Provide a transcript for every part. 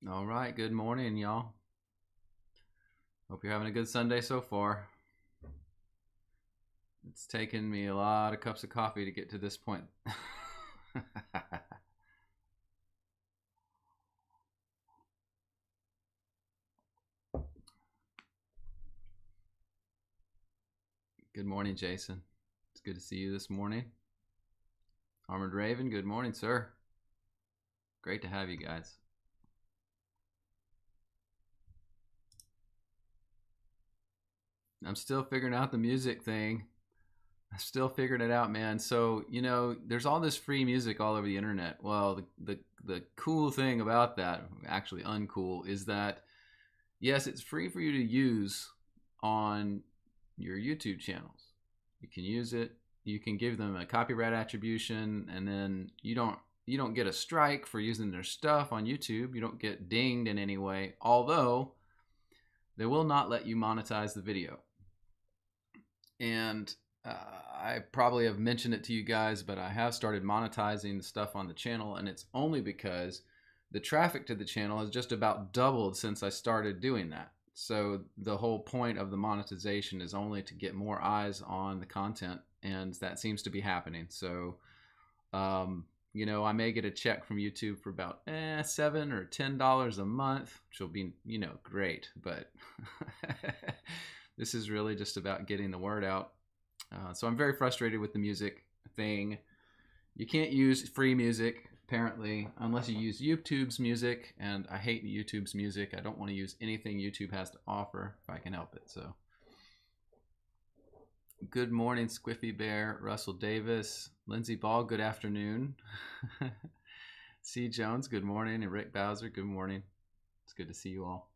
All right, good morning, y'all. Hope you're having a good Sunday so far. It's taken me a lot of cups of coffee to get to this point. Good morning, Jason. It's good to see you this morning. Armored Raven, good morning, sir. Great to have you guys. I'm still figuring out the music thing. I'm still figuring it out, man. So, there's all this free music all over the internet. Well, the cool thing about that, actually uncool, is that yes, it's free for you to use on your YouTube channels. You can use it. You can give them a copyright attribution, and then you don't get a strike for using their stuff on YouTube. You don't get dinged in any way, although they will not let you monetize the video. And I probably have mentioned it to you guys, but I have started monetizing the stuff on the channel, and it's only because the traffic to the channel has just about doubled since I started doing that. So the whole point of the monetization is only to get more eyes on the content, and that seems to be happening. So, I may get a check from YouTube for about $7 or $10 a month, which will be, great. But this is really just about getting the word out. So I'm very frustrated with the music thing. You can't use free music, apparently, unless you use YouTube's music, and I hate YouTube's music. I don't want to use anything YouTube has to offer if I can help it. So, good morning, Squiffy Bear, Russell Davis, Lindsay Ball, good afternoon. C. Jones, good morning, and Rick Bowser, good morning. It's good to see you all.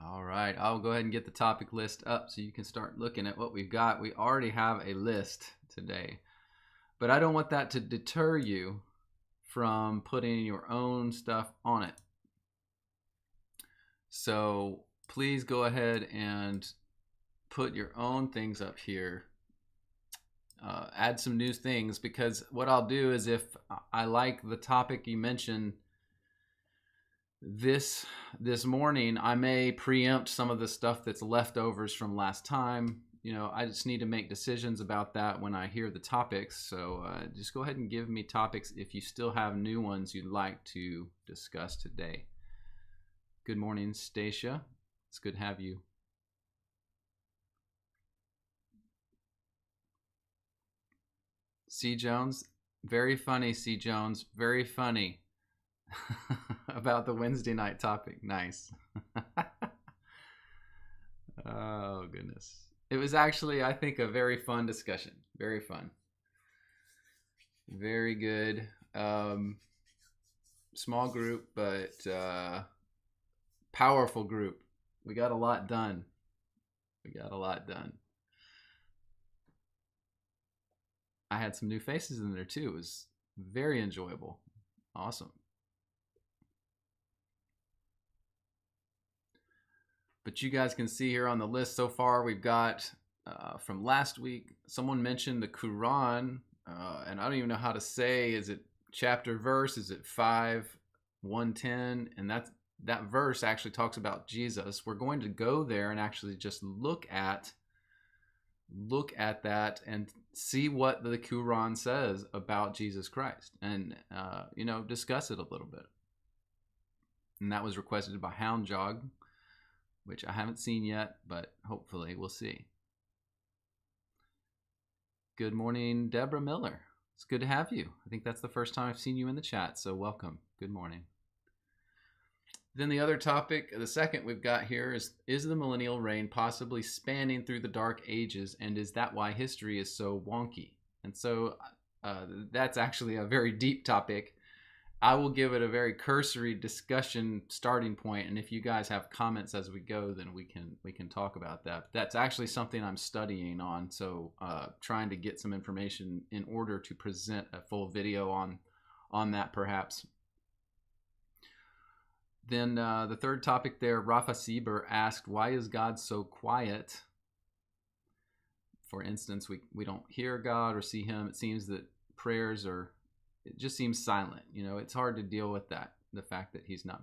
All right, I'll go ahead and get the topic list up so you can start looking at what we've got. We already have a list today, but I don't want that to deter you from putting your own stuff on it. So please go ahead and put your own things up here. Add some new things, because what I'll do is if I like the topic you mentioned this morning, I may preempt some of the stuff that's leftovers from last time. I just need to make decisions about that when I hear the topics. So just go ahead and give me topics if you still have new ones you'd like to discuss today. Good morning, Stacia. It's good to have you. C. Jones, very funny, C. Jones, very funny. About the Wednesday night topic. Nice. Oh, goodness. It was actually, I think, a very fun discussion. Very fun. Very good. Small group, but powerful group. We got a lot done. I had some new faces in there, too. It was very enjoyable. Awesome. But you guys can see here on the list so far, we've got from last week, someone mentioned the Quran, and I don't even know how to say, is it chapter verse? Is it 5:110? And that verse actually talks about Jesus. We're going to go there and actually just look at that and see what the Quran says about Jesus Christ, and discuss it a little bit. And that was requested by Hound Jog, which I haven't seen yet, but hopefully we'll see. Good morning, Deborah Miller. It's good to have you. I think that's the first time I've seen you in the chat, so welcome. Good morning. Then the other topic, the second we've got here is the millennial reign possibly spanning through the dark ages, and is that why history is so wonky? And so that's actually a very deep topic. I will give it a very cursory discussion starting point, and if you guys have comments as we go, then we can talk about that. That's actually something I'm studying on, so trying to get some information in order to present a full video on that, perhaps. Then the third topic there, Rafa Sieber asked, why is God so quiet? For instance, we don't hear God or see him. It seems that prayers are it just seems silent. You know, it's hard to deal with that, the fact that he's not,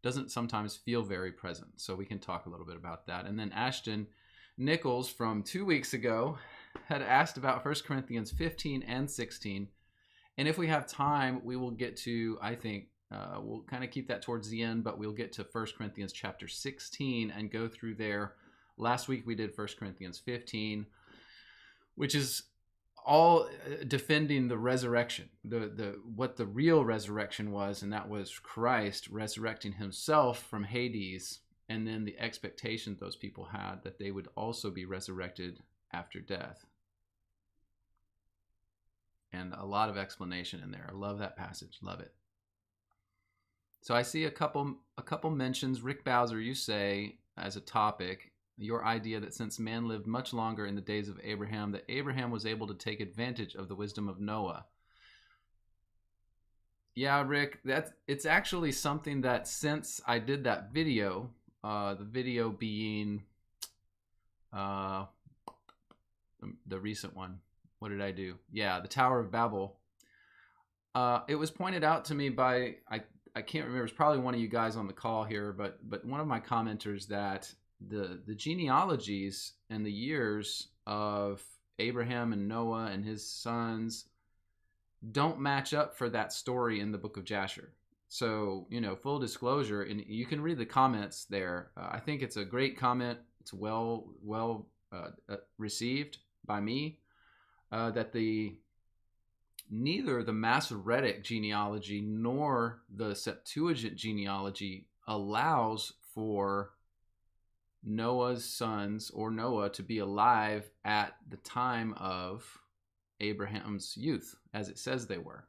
doesn't sometimes feel very present. So we can talk a little bit about that. And then Ashton Nichols from 2 weeks ago had asked about 1 Corinthians 15 and 16. And if we have time, we will get to, I think, we'll kind of keep that towards the end, but we'll get to 1 Corinthians chapter 16 and go through there. Last week we did 1 Corinthians 15, which is all defending the resurrection, what the real resurrection was, and that was Christ resurrecting himself from Hades, and then the expectation those people had that they would also be resurrected after death. And a lot of explanation in there. I love that passage. Love it. So I see a couple mentions. Rick Bowser, you say, as a topic, your idea that since man lived much longer in the days of Abraham, that Abraham was able to take advantage of the wisdom of Noah. Yeah, Rick, it's actually something that since I did that video, the video being the recent one. What did I do? Yeah, the Tower of Babel. It was pointed out to me by, I can't remember, it's probably one of you guys on the call here, but one of my commenters, that the genealogies and the years of Abraham and Noah and his sons don't match up for that story in the book of Jasher. So, you know, full disclosure, and you can read the comments there. I think it's a great comment. It's well received by me. That neither the Masoretic genealogy nor the Septuagint genealogy allows for Noah's sons or Noah to be alive at the time of Abraham's youth, as it says they were.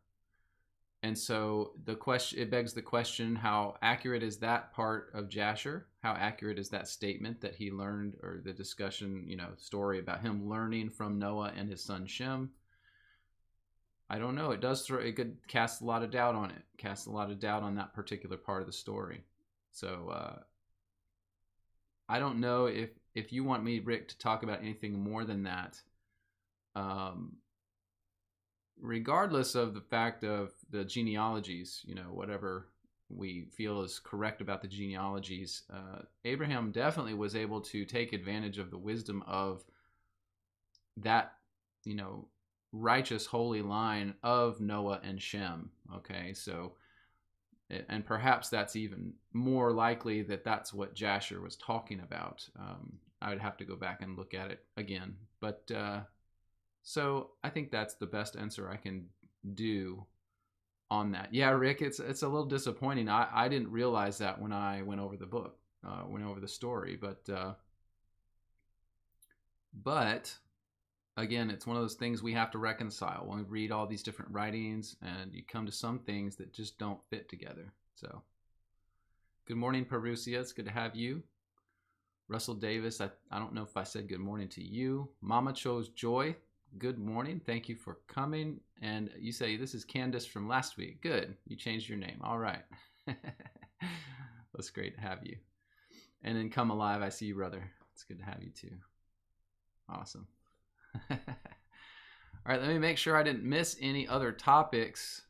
And so it begs the question, how accurate is that part of Jasher? How accurate is that statement that he learned, or the discussion, story about him learning from Noah and his son Shem? I don't know. It could cast a lot of doubt on it. Cast a lot of doubt on that particular part of the story. So I don't know if you want me, Rick, to talk about anything more than that. Regardless of the fact of the genealogies, whatever we feel is correct about the genealogies, Abraham definitely was able to take advantage of the wisdom of that, righteous, holy line of Noah and Shem. Okay, so, and perhaps that's even more likely that that's what Jasher was talking about. I would have to go back and look at it again, but so I think that's the best answer I can do on that. Yeah, Rick, it's a little disappointing. I didn't realize that when I went over the book, went over the story, but again, it's one of those things we have to reconcile when we read all these different writings, and you come to some things that just don't fit together. So, good morning, Perusia. It's good to have you. Russell Davis, I don't know if I said good morning to you. Mama chose Joy. Good morning. Thank you for coming. And you say this is Candace from last week. Good. You changed your name. All right. That's great to have you. And then Come Alive, I see you, brother. It's good to have you too. Awesome. All right, let me make sure I didn't miss any other topics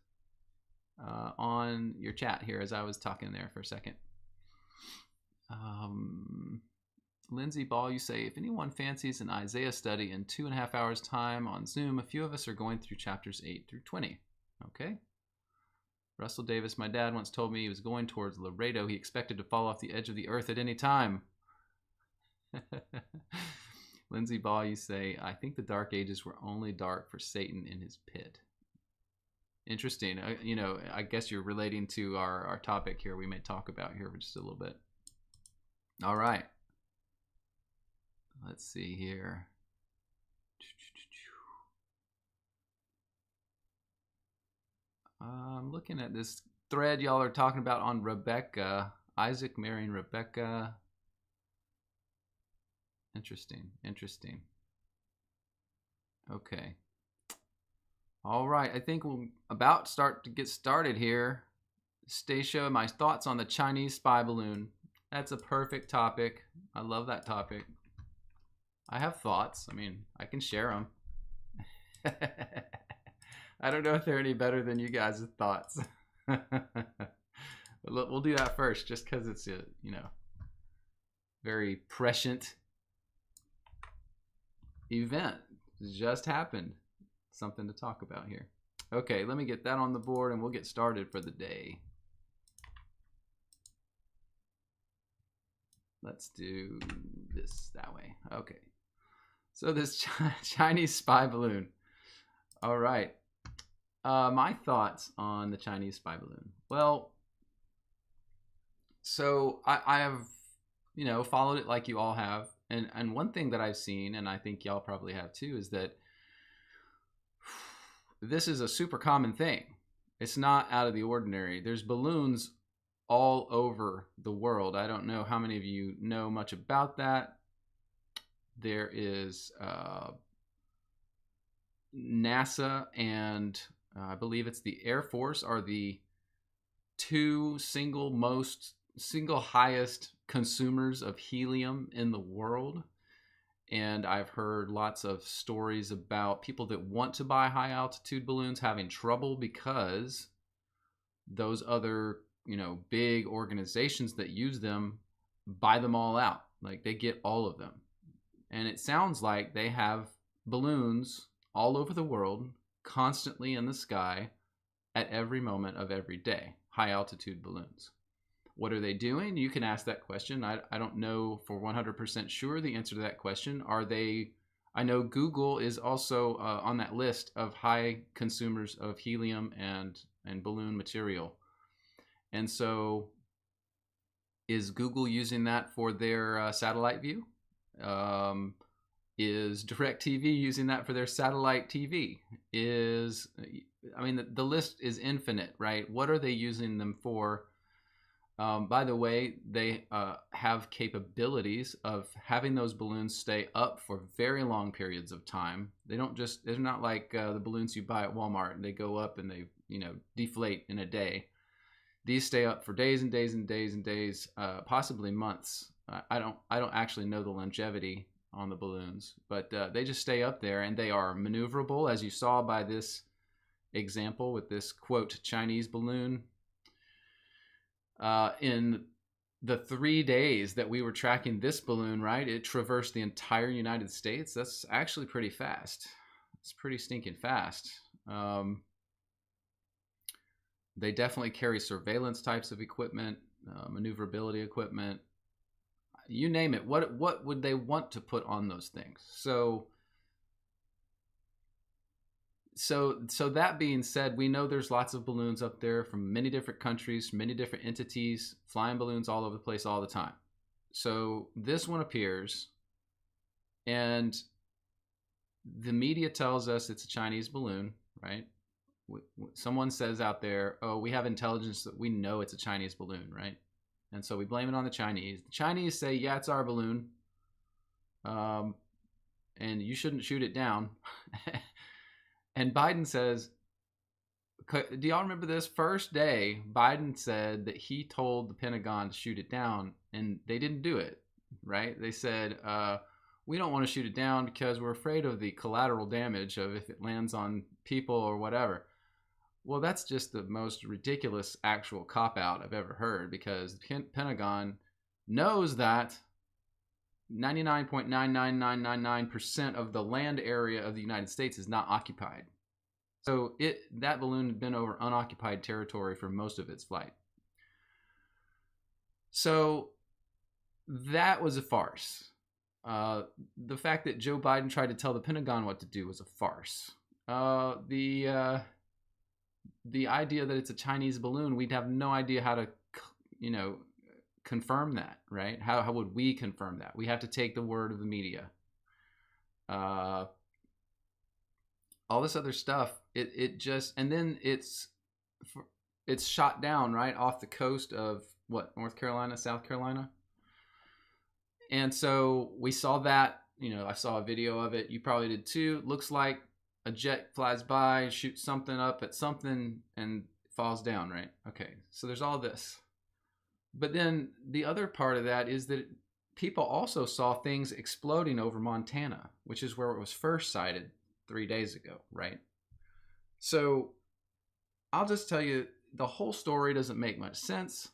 on your chat here as I was talking there for a second. Lindsay Ball, you say, if anyone fancies an Isaiah study in 2.5 hours time on Zoom, a few of us are going through chapters 8 through 20. Okay. Russell Davis, my dad once told me he was going towards Laredo. He expected to fall off the edge of the earth at any time. Lindsay Ball, you say, I think the Dark Ages were only dark for Satan in his pit. Interesting. I guess you're relating to our topic here we may talk about here for just a little bit. All right. Let's see here. I'm looking at this thread y'all are talking about on Rebecca. Isaac marrying Rebecca. Interesting. Okay. All right. I think we'll about start to get started here. Stacia, my thoughts on the Chinese spy balloon. That's a perfect topic. I love that topic. I have thoughts. I mean, I can share them. I don't know if they're any better than you guys' thoughts. We'll do that first, just because it's a very prescient event. It just happened. Something to talk about here. Okay, let me get that on the board, and we'll get started for the day. Let's do this that way. Okay. So this Chinese spy balloon. All right. My thoughts on the Chinese spy balloon. Well, so I have, followed it like you all have. And one thing that I've seen, and I think y'all probably have too, is that this is a super common thing. It's not out of the ordinary. There's balloons all over the world. I don't know how many of you know much about that. There is NASA and I believe it's the Air Force are the two single highest consumers of helium in the world. And I've heard lots of stories about people that want to buy high altitude balloons having trouble because those other, big organizations that use them buy them all out. Like they get all of them. And it sounds like they have balloons all over the world, constantly in the sky at every moment of every day, high altitude balloons. What are they doing? You can ask that question. I don't know for 100% sure the answer to that question. I know Google is also on that list of high consumers of helium and balloon material. And so is Google using that for their satellite view? Is DirecTV using that for their satellite TV? The list is infinite, right? What are they using them for? By the way, they have capabilities of having those balloons stay up for very long periods of time. They're not like the balloons you buy at Walmart and they go up and they, deflate in a day. These stay up for days and days and days and days, possibly months. I don't actually know the longevity on the balloons, but they just stay up there and they are maneuverable, as you saw by this example with this quote Chinese balloon. In the 3 days that we were tracking this balloon, right, it traversed the entire United States. That's actually pretty fast. It's pretty stinking fast. They definitely carry surveillance types of equipment, maneuverability equipment, you name it. What would they want to put on those things? So that being said, we know there's lots of balloons up there from many different countries, many different entities, flying balloons all over the place all the time. So this one appears, and the media tells us it's a Chinese balloon, right? Someone says out there, oh, we have intelligence that we know it's a Chinese balloon, right? And so we blame it on the Chinese. The Chinese say, yeah, it's our balloon. And you shouldn't shoot it down. And Biden says, do y'all remember this? First day, Biden said that he told the Pentagon to shoot it down, and they didn't do it, right? They said, we don't want to shoot it down because we're afraid of the collateral damage of if it lands on people or whatever. Well, that's just the most ridiculous actual cop-out I've ever heard, because the Pentagon knows that 99.99999% of the land area of the United States is not occupied. So that balloon had been over unoccupied territory for most of its flight. So that was a farce. The fact that Joe Biden tried to tell the Pentagon what to do was a farce. The idea that it's a Chinese balloon, we'd have no idea how to, confirm that, right? How would we confirm that? We have to take the word of the media. All this other stuff, it just, and then it's shot down right off the coast of what, North Carolina, South Carolina. And so we saw that, I saw a video of it. You probably did too. Looks like a jet flies by, shoots something up at something, and falls down, right? Okay, so there's all this. But then the other part of that is that people also saw things exploding over Montana, which is where it was first sighted 3 days ago, right? So I'll just tell you, the whole story doesn't make much sense.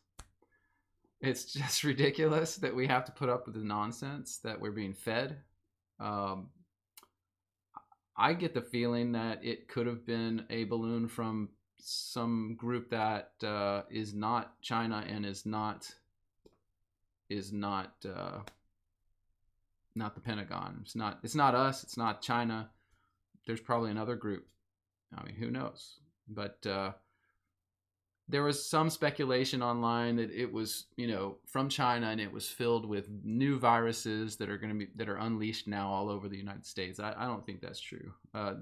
It's just ridiculous that we have to put up with the nonsense that we're being fed. Um, I get the feeling that it could have been a balloon from some group that is not China and is not not the Pentagon. It's not. It's not us. It's not China. There's probably another group. I mean, who knows? But there was some speculation online that it was, from China, and it was filled with new viruses that are unleashed now all over the United States. I don't think that's true.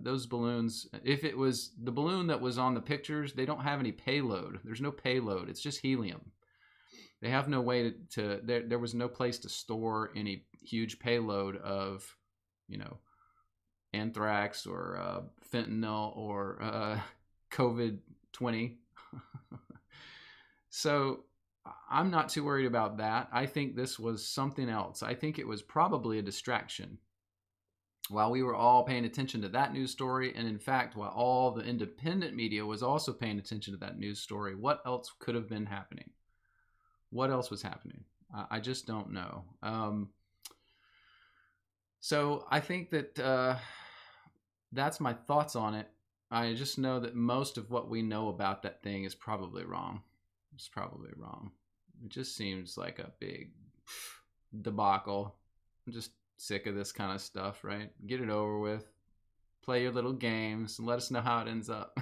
Those balloons, if it was the balloon that was on the pictures, they don't have any payload. There's no payload. It's just helium. They have no way to there was no place to store any huge payload of, anthrax or fentanyl or COVID-20. So I'm not too worried about that. I think this was something else. I think it was probably a distraction. While we were all paying attention to that news story, and in fact, while all the independent media was also paying attention to that news story, what else could have been happening? What else was happening? I just don't know. So I think that that's my thoughts on it. I just know that most of what we know about that thing is probably wrong. It's probably wrong. It just seems like a big debacle. I'm just sick of this kind of stuff, right? Get it over with. Play your little games and let us know how it ends up.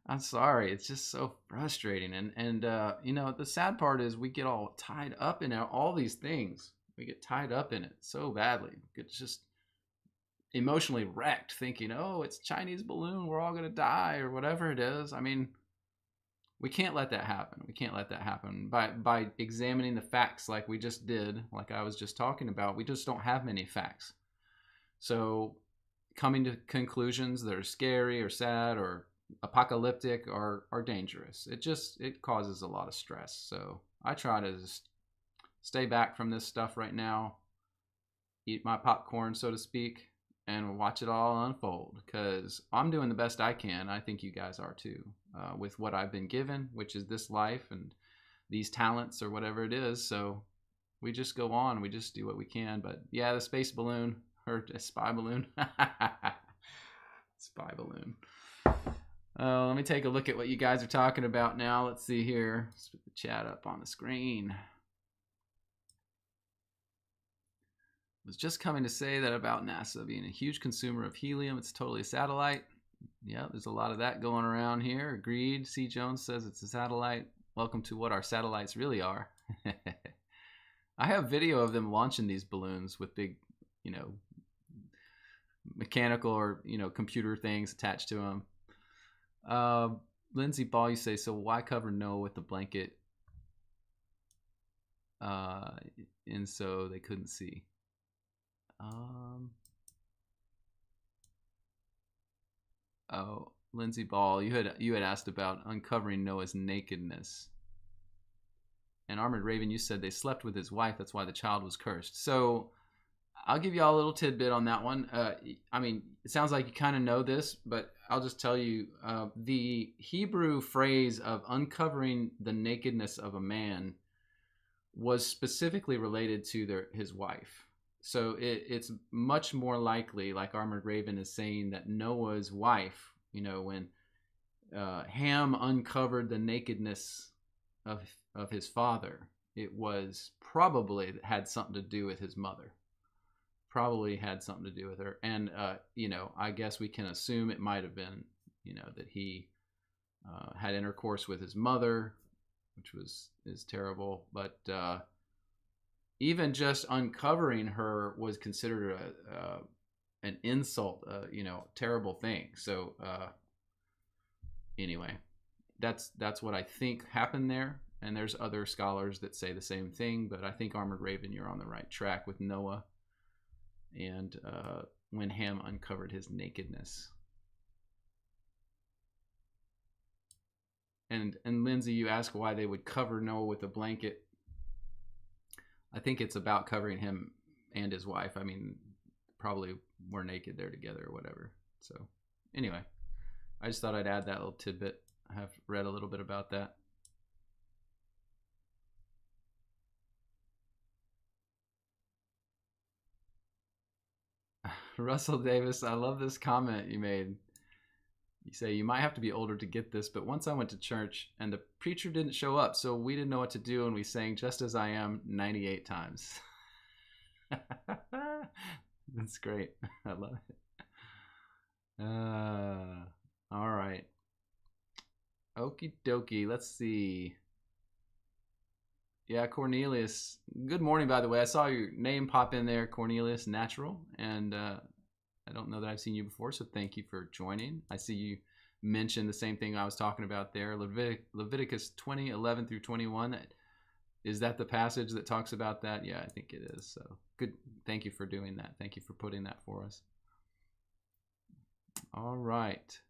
I'm sorry. It's just so frustrating. And the sad part is we get all tied up in all these things. We get tied up in it so badly. It's just emotionally wrecked thinking, oh, it's a Chinese balloon, we're all going to die or whatever it is. I mean, we can't let that happen. We can't let that happen. By examining the facts like we just did, like I was just talking about, we just don't have many facts. So coming to conclusions that are scary or sad or apocalyptic are dangerous. It causes a lot of stress. So I try to just stay back from this stuff right now, eat my popcorn, so to speak, and watch it all unfold, because I'm doing the best I can. I think you guys are too, with what I've been given, which is this life and these talents or whatever it is. So we just go on. We just do what we can. But yeah, the space balloon or a spy balloon. Spy balloon. Let me take a look at what you guys are talking about now. Let's see here. Let's put the chat up on the screen. Was just coming to say that about NASA being a huge consumer of helium. It's totally a satellite. Yeah, there's a lot of that going around here. Agreed. C. Jones says it's a satellite. Welcome to what our satellites really are. I have video of them launching these balloons with big, mechanical or, computer things attached to them. Lindsay Ball, you say, so why cover Noah with the blanket? And so they couldn't see. Oh, Lindsay Ball, you had asked about uncovering Noah's nakedness. And Armored Raven, you said they slept with his wife. That's why the child was cursed. So I'll give you all a little tidbit on that one. I mean, it sounds like you kind of know this, but I'll just tell you, the Hebrew phrase of uncovering the nakedness of a man was specifically related to his wife. So it's much more likely, like Armored Raven is saying, that Noah's wife, when Ham uncovered the nakedness of his father, it was probably had something to do with his mother. Probably had something to do with her. And, I guess we can assume it might have been, that he had intercourse with his mother, which is terrible. But even just uncovering her was considered an insult, terrible thing. So anyway, that's what I think happened there. And there's other scholars that say the same thing, but I think Armored Raven, you're on the right track with Noah and when Ham uncovered his nakedness. And Lindsay, you ask why they would cover Noah with a blanket. I think it's about covering him and his wife. I mean, probably were naked there together or whatever. So anyway, I just thought I'd add that little tidbit. I have read a little bit about that. Russell Davis, I love this comment you made. You say, you might have to be older to get this, but once I went to church and the preacher didn't show up, so we didn't know what to do, and we sang Just As I Am 98 times. That's great. I love it. All right. Okie dokie. Let's see. Yeah, Cornelius. Good morning, by the way. I saw your name pop in there, Cornelius Natural, and I don't know that I've seen you before, so thank you for joining. I see you mentioned the same thing I was talking about there, Leviticus 20:11 through 21. Is that the passage that talks about that? Yeah, I think it is. So good. Thank you for doing that. Thank you for putting that for us. All right.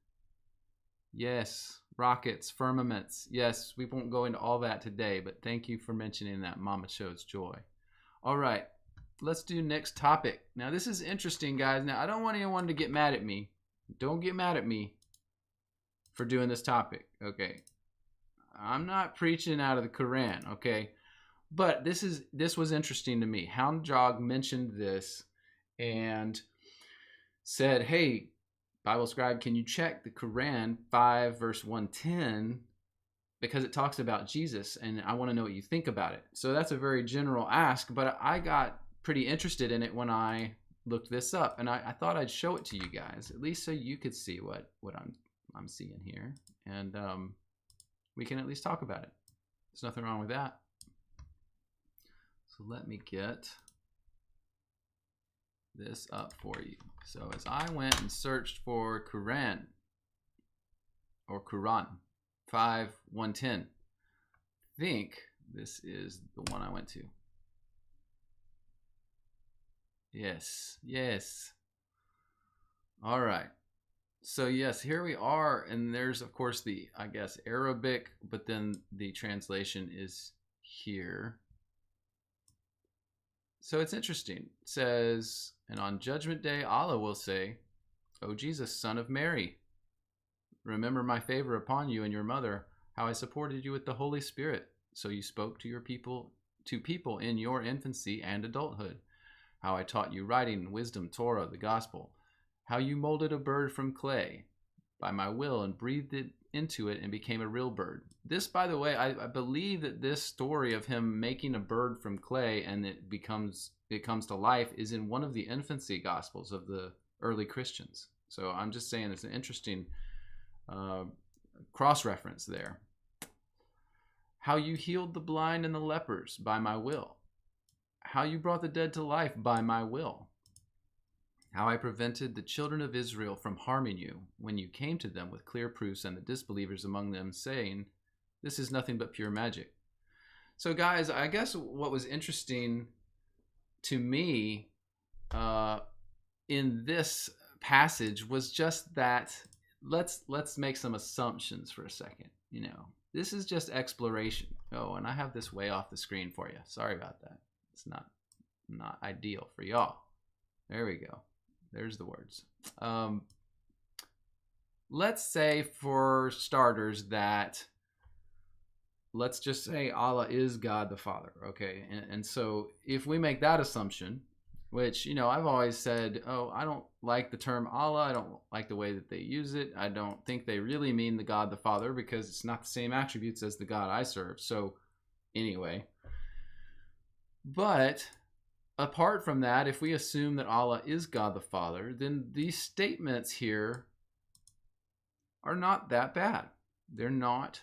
Yes, rockets, firmaments. Yes, we won't go into all that today, but thank you for mentioning that. Mama shows joy. All right, let's do next topic. Now, this is interesting, guys. Now, I don't want anyone to get mad at me. Don't get mad at me for doing this topic, okay? I'm not preaching out of the Quran, okay? But this was interesting to me. Hound Jog mentioned this and said, hey, Bible scribe, can you check the Quran 5 verse 110, because it talks about Jesus, and I want to know what you think about it. So that's a very general ask, but I got pretty interested in it when I looked this up, and I thought I'd show it to you guys, at least so you could see what I'm seeing here, and we can at least talk about it. There's nothing wrong with that. So let me get this up for you. So as I went and searched for Quran, or Quran 5:110, I think this is the one I went to. Yes, yes. All right. So yes, here we are, and there's of course the, I guess, Arabic, but then the translation is here. So it's interesting. It says, and on Judgment Day, Allah will say, O Jesus, son of Mary, remember my favor upon you and your mother, how I supported you with the Holy Spirit. So you spoke to people in your infancy and adulthood, how I taught you writing, wisdom, Torah, the gospel, how you molded a bird from clay by my will and breathed it into it and became a real bird. This, by the way, I believe that this story of him making a bird from clay and it comes to life is in one of the infancy gospels of the early Christians. So I'm just saying it's an interesting cross-reference there. How you healed the blind and the lepers by my will. How you brought the dead to life by my will. How I prevented the children of Israel from harming you when you came to them with clear proofs, and the disbelievers among them saying, this is nothing but pure magic. So guys, I guess what was interesting to me in this passage was just that let's make some assumptions for a second. You know, this is just exploration. Oh, and I have this way off the screen for you. Sorry about that. It's not ideal for y'all. There we go. There's the words. Let's say, for starters, that let's just say Allah is God the Father, okay? And so if we make that assumption, which, you know, I've always said, oh, I don't like the term Allah. I don't like the way that they use it. I don't think they really mean the God the Father, because it's not the same attributes as the God I serve. So anyway, but apart from that, if we assume that Allah is God the Father, then these statements here are not that bad. They're not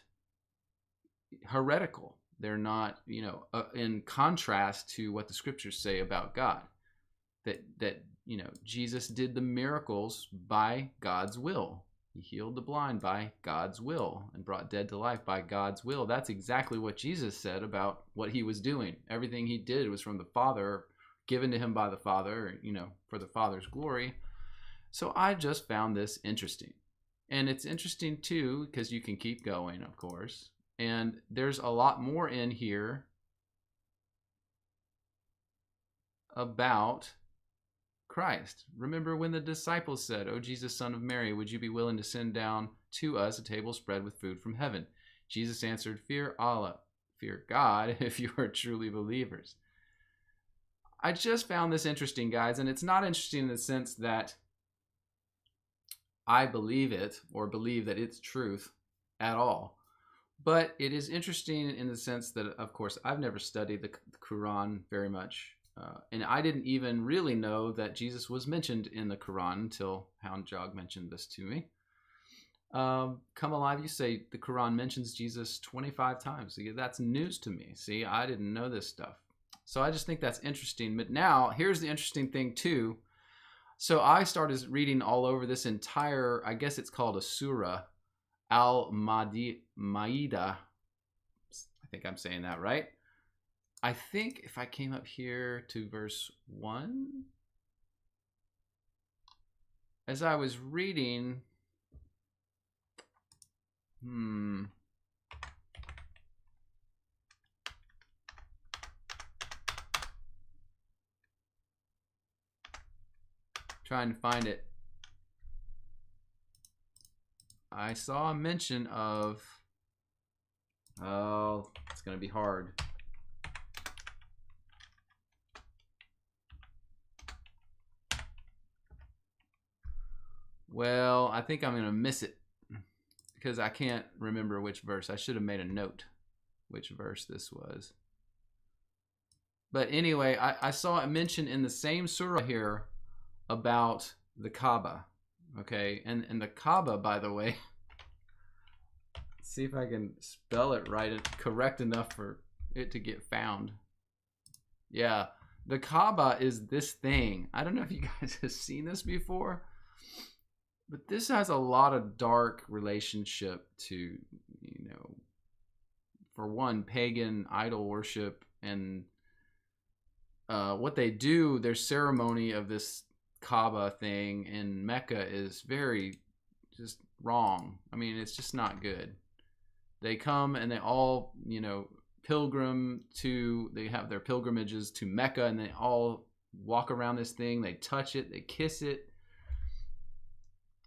heretical. They're not, you know, in contrast to what the scriptures say about God. That you know, Jesus did the miracles by God's will. He healed the blind by God's will and brought dead to life by God's will. That's exactly what Jesus said about what he was doing. Everything he did was from the Father, given to him by the Father, you know, for the Father's glory. So I just found this interesting. And it's interesting too, because you can keep going, of course. And there's a lot more in here about Christ. Remember when the disciples said, "O Jesus, son of Mary, would you be willing to send down to us a table spread with food from heaven?" Jesus answered, "Fear Allah, fear God, if you are truly believers." I just found this interesting, guys, and it's not interesting in the sense that I believe it or believe that it's truth at all. But it is interesting in the sense that, of course, I've never studied the Quran very much. And I didn't even really know that Jesus was mentioned in the Quran until Hound Jog mentioned this to me. Come Alive, you say the Quran mentions Jesus 25 times. See, that's news to me. See, I didn't know this stuff. So I just think that's interesting. But now, here's the interesting thing too. So I started reading all over this entire, I guess it's called a surah, Al-Ma'idah. I think I'm saying that right. I think if I came up here to verse 1, as I was reading, trying to find it. I saw a mention of, oh, it's going to be hard. Well, I think I'm going to miss it because I can't remember which verse. I should have made a note which verse this was. But anyway, I saw a mention in the same surah here about the Kaaba. Okay, and the Kaaba, by the way, see if I can spell it right, correct enough for it to get found. Yeah, the Kaaba is this thing. I don't know if you guys have seen this before, but this has a lot of dark relationship to, you know, for one, pagan idol worship, and what they do, their ceremony of this Kaaba thing in Mecca is very just wrong. I mean, it's just not good. They come and they all, you know, they have their pilgrimages to Mecca, and they all walk around this thing. They touch it, they kiss it.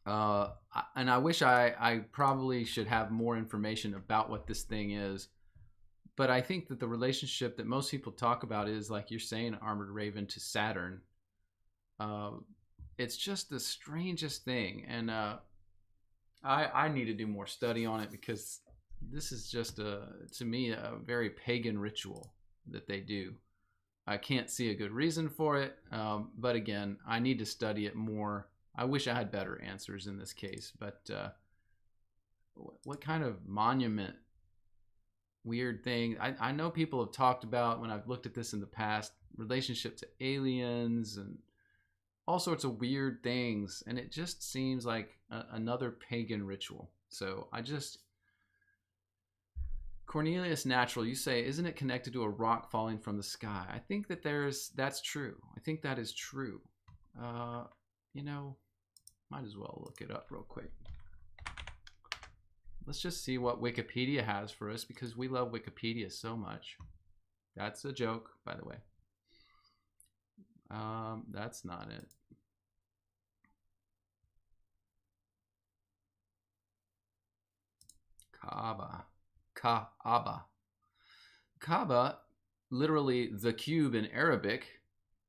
And I wish I probably should have more information about what this thing is. But I think that the relationship that most people talk about is, like you're saying, Armored Raven, to Saturn. It's just the strangest thing. And I need to do more study on it, because this is just, to me, a very pagan ritual that they do. I can't see a good reason for it. But again, I need to study it more. I wish I had better answers in this case, but what kind of monument, weird thing? I know people have talked about, when I've looked at this in the past, relationship to aliens and all sorts of weird things, and it just seems like another pagan ritual. So Cornelius Natural, you say, isn't it connected to a rock falling from the sky? I think that that's true. I think that is true. You know, might as well look it up real quick. Let's just see what Wikipedia has for us, because we love Wikipedia so much. That's a joke, by the way. That's not it. Kaaba. Kaaba, literally the cube in Arabic,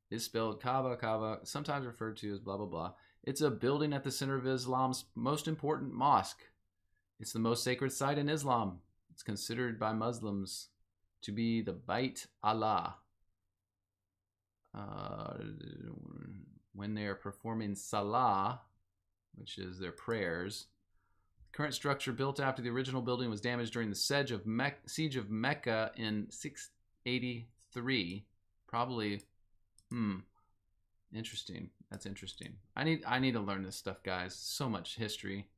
is spelled Kaaba, sometimes referred to as blah, blah, blah. It's a building at the center of Islam's most important mosque. It's the most sacred site in Islam. It's considered by Muslims to be the Bait Allah. When they are performing Salah, which is their prayers, the current structure built after the original building was damaged during the siege of Mecca in 683. Probably, interesting. That's interesting. I need to learn this stuff, guys. So much history.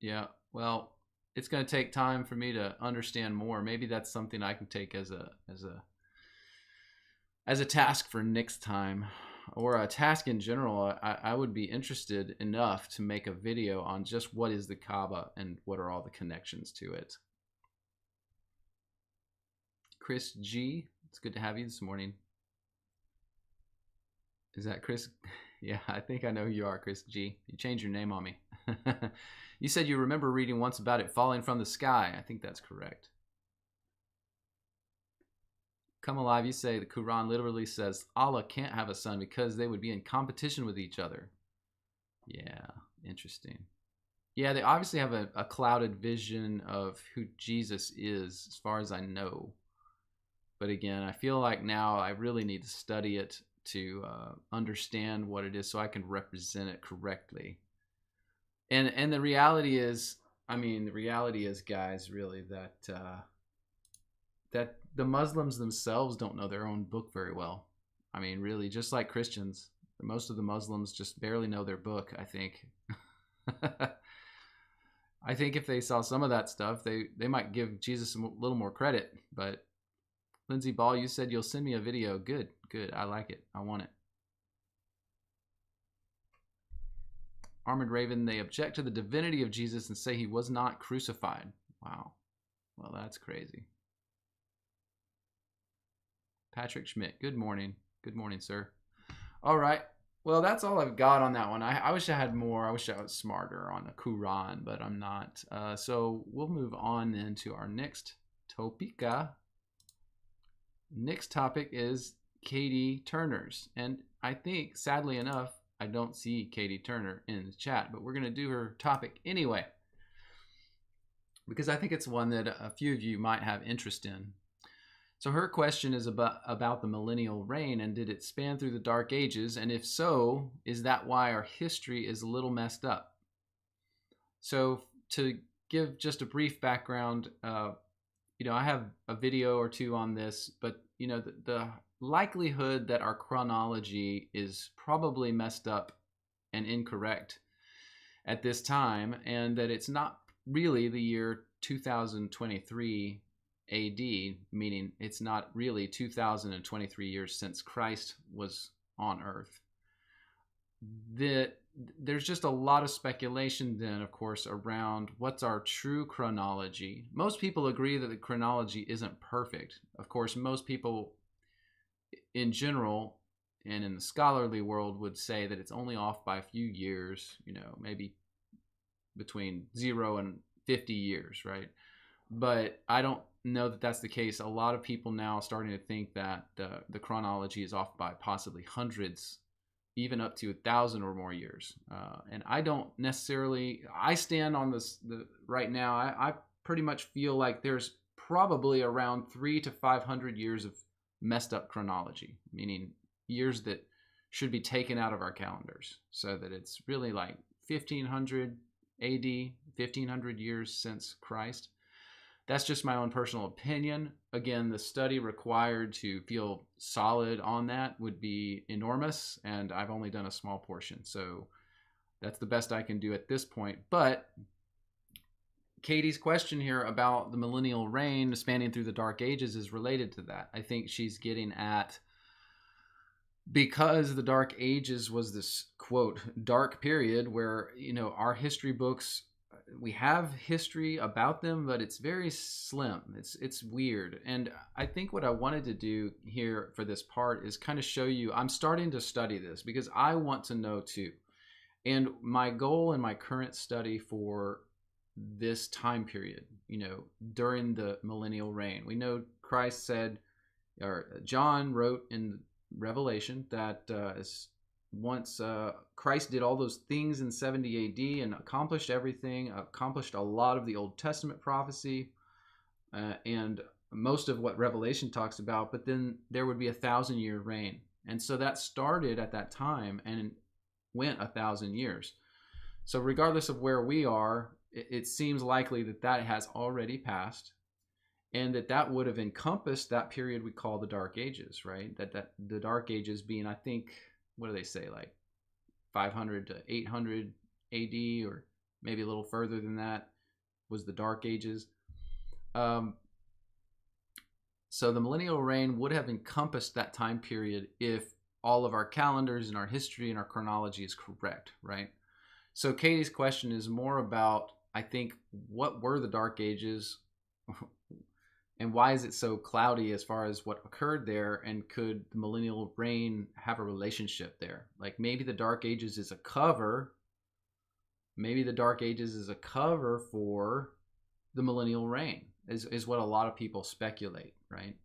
Yeah, well, it's going to take time for me to understand more. Maybe that's something I can take as a task for next time. or a task in general, I would be interested enough to make a video on just what is the Kaaba and what are all the connections to it. Chris G, it's good to have you this morning. Is that Chris? Yeah, I think I know who you are, Chris G. You changed your name on me. You said you remember reading once about it falling from the sky. I think that's correct. Come Alive, you say the Quran literally says Allah can't have a son because they would be in competition with each other. Yeah, interesting. Yeah, they obviously have a clouded vision of who Jesus is, as far as I know. But again, I feel like now I really need to study it to understand what it is so I can represent it correctly. And the reality is, guys, really that the Muslims themselves don't know their own book very well. I mean, really, just like Christians, most of the Muslims just barely know their book, I think. I think if they saw some of that stuff, they might give Jesus a little more credit. But Lindsay Ball, you said you'll send me a video. Good. I like it. I want it. Armored Raven, they object to the divinity of Jesus and say he was not crucified. Wow. Well, that's crazy. Patrick Schmidt, good morning. Good morning, sir. All right. Well, that's all I've got on that one. I wish I had more. I wish I was smarter on the Quran, but I'm not. So we'll move on then to our next topica. Next topic is Katie Turner's. And I think, sadly enough, I don't see Katie Turner in the chat, but we're going to do her topic anyway, because I think it's one that a few of you might have interest in. So her question is about the millennial reign, and did it span through the Dark Ages? And if so, is that why our history is a little messed up? So to give just a brief background, I have a video or two on this, but the likelihood that our chronology is probably messed up and incorrect at this time, and that it's not really the year 2023 AD, meaning it's not really 2023 years since Christ was on earth. There's just a lot of speculation then, of course, around what's our true chronology. Most people agree that the chronology isn't perfect. Of course, most people in general and in the scholarly world would say that it's only off by a few years, maybe between 0 and 50 years, right? But I don't know that that's the case. A lot of people now are starting to think that the chronology is off by possibly hundreds, even up to 1,000 or more years. And I don't necessarily, I stand on this right now. I pretty much feel like there's probably around 300 to 500 years of messed up chronology, meaning years that should be taken out of our calendars, so that it's really like 1500 AD, 1500 years since Christ. That's just my own personal opinion. Again, the study required to feel solid on that would be enormous, and I've only done a small portion. So that's the best I can do at this point. But Katie's question here about the millennial reign spanning through the Dark Ages is related to that. I think she's getting at, because the Dark Ages was this, quote, dark period where, our history books, we have history about them, but it's very slim. It's weird. And I think what I wanted to do here for this part is kind of show you, I'm starting to study this because I want to know too. And my goal in my current study for this time period, during the millennial reign, we know Christ said, or John wrote in Revelation that once Christ did all those things in 70 AD and accomplished everything, accomplished a lot of the Old Testament prophecy and most of what Revelation talks about, but then there would be 1,000-year reign. And so that started at that time and went 1,000 years. So regardless of where we are, it seems likely that has already passed, and that would have encompassed that period we call the Dark Ages, right? That the Dark Ages being, I think, what do they say, like 500 to 800 AD, or maybe a little further than that, was the Dark Ages. So the millennial reign would have encompassed that time period if all of our calendars and our history and our chronology is correct, right? So Katie's question is more about, I think, what were the Dark Ages and why is it so cloudy as far as what occurred there, and could the millennial reign have a relationship there? Like maybe the Dark Ages is a cover. Maybe the Dark Ages is a cover for the millennial reign, is what a lot of people speculate, right?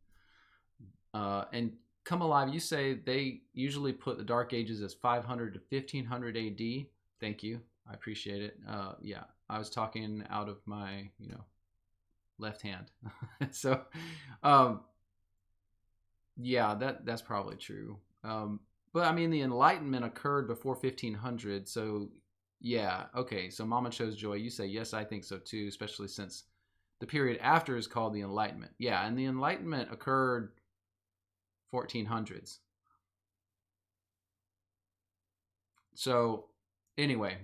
And Come Alive, you say they usually put the Dark Ages as 500 to 1500 AD. Thank you. I appreciate it. Yeah, I was talking out of my, left hand. So, yeah, that's probably true. But I mean, the Enlightenment occurred before 1500. So, yeah, okay. So Mama Chose Joy, you say, yes, I think so too, especially since the period after is called the Enlightenment. Yeah, and the Enlightenment occurred 1400s. So anyway,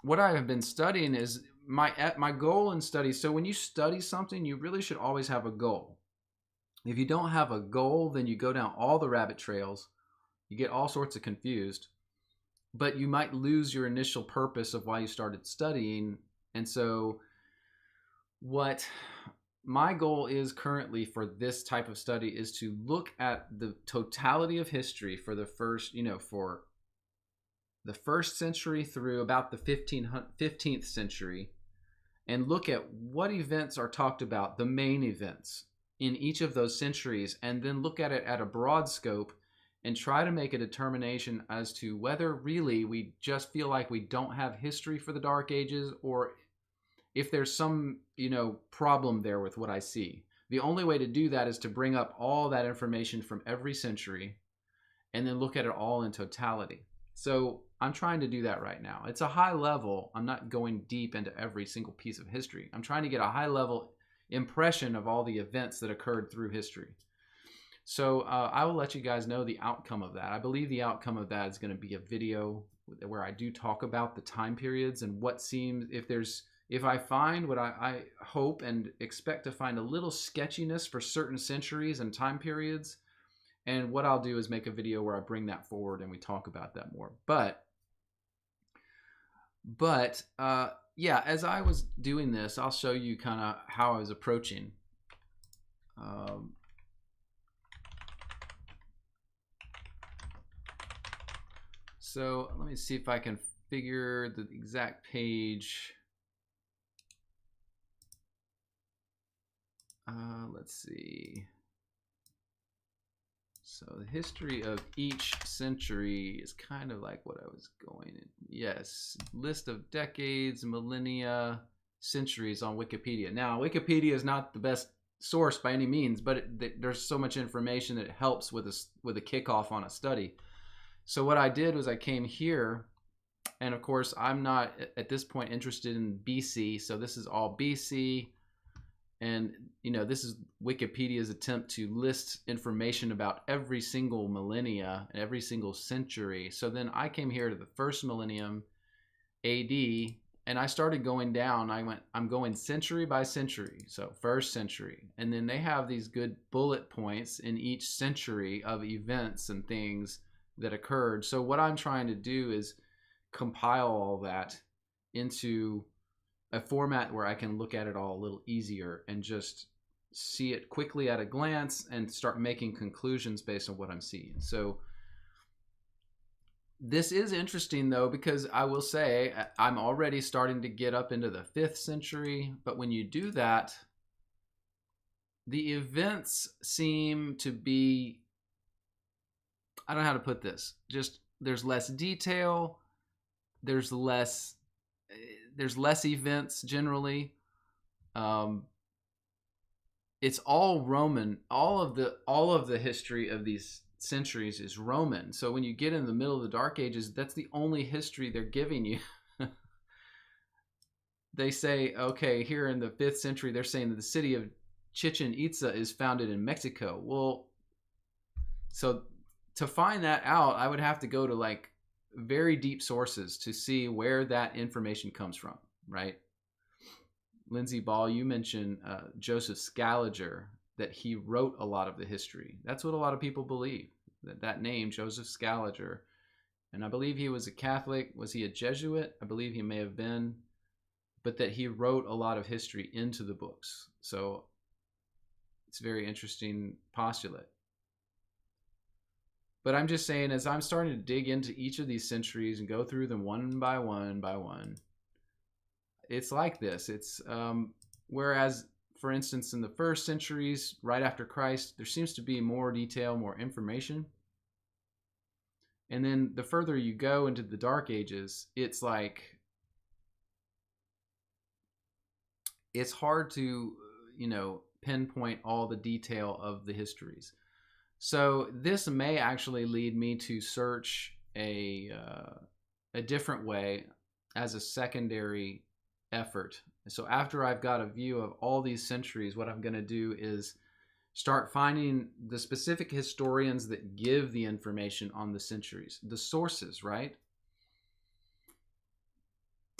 what I have been studying is my goal in study. So when you study something, you really should always have a goal. If you don't have a goal, then you go down all the rabbit trails. You get all sorts of confused, but you might lose your initial purpose of why you started studying. And so what my goal is currently for this type of study is to look at the totality of history for the first, for the first century through about the 15th century, and look at what events are talked about, the main events in each of those centuries, and then look at it at a broad scope and try to make a determination as to whether really we just feel like we don't have history for the Dark Ages, or if there's some, problem there with what I see. The only way to do that is to bring up all that information from every century and then look at it all in totality. So I'm trying to do that right now. It's a high level. I'm not going deep into every single piece of history. I'm trying to get a high level impression of all the events that occurred through history. So I will let you guys know the outcome of that. I believe the outcome of that is going to be a video where I do talk about the time periods and what seems, if I find what I hope and expect to find a little sketchiness for certain centuries and time periods, and what I'll do is make a video where I bring that forward and we talk about that more. But yeah, as I was doing this, I'll show you kind of how I was approaching. So let me see if I can figure the exact page. Let's see. So the history of each century is kind of like what I was going in. Yes, list of decades, millennia, centuries on Wikipedia. Now, Wikipedia is not the best source by any means, but there's so much information that it helps with a kickoff on a study. So what I did was I came here, and of course I'm not at this point interested in BC, so this is all BC. And, this is Wikipedia's attempt to list information about every single millennia and every single century. So then I came here to the first millennium AD, and I started going down. I'm going century by century. So first century. And then they have these good bullet points in each century of events and things that occurred. So what I'm trying to do is compile all that into a format where I can look at it all a little easier and just see it quickly at a glance and start making conclusions based on what I'm seeing. So this is interesting though, because I will say I'm already starting to get up into the 5th century, but when you do that, the events seem to be, I don't know how to put this, just there's less detail, there's less events generally. It's all Roman. All of the history of these centuries is Roman. So when you get in the middle of the Dark Ages, that's the only history they're giving you. They say, okay, here in the 5th century, they're saying that the city of Chichen Itza is founded in Mexico. Well, so to find that out, I would have to go to like very deep sources to see where that information comes from, right? Lindsay Ball, you mentioned Joseph Scaliger, that he wrote a lot of the history. That's what a lot of people believe. That name, Joseph Scaliger, and I believe he was a Catholic. Was he a Jesuit? I believe he may have been, but that he wrote a lot of history into the books. So it's a very interesting postulate. But I'm just saying, as I'm starting to dig into each of these centuries and go through them one by one, it's like this. It's whereas, for instance, in the first centuries, right after Christ, there seems to be more detail, more information. And then the further you go into the Dark Ages, it's like, it's hard to, pinpoint all the detail of the histories. So this may actually lead me to search a different way as a secondary effort. So after I've got a view of all these centuries, what I'm going to do is start finding the specific historians that give the information on the centuries, the sources, right?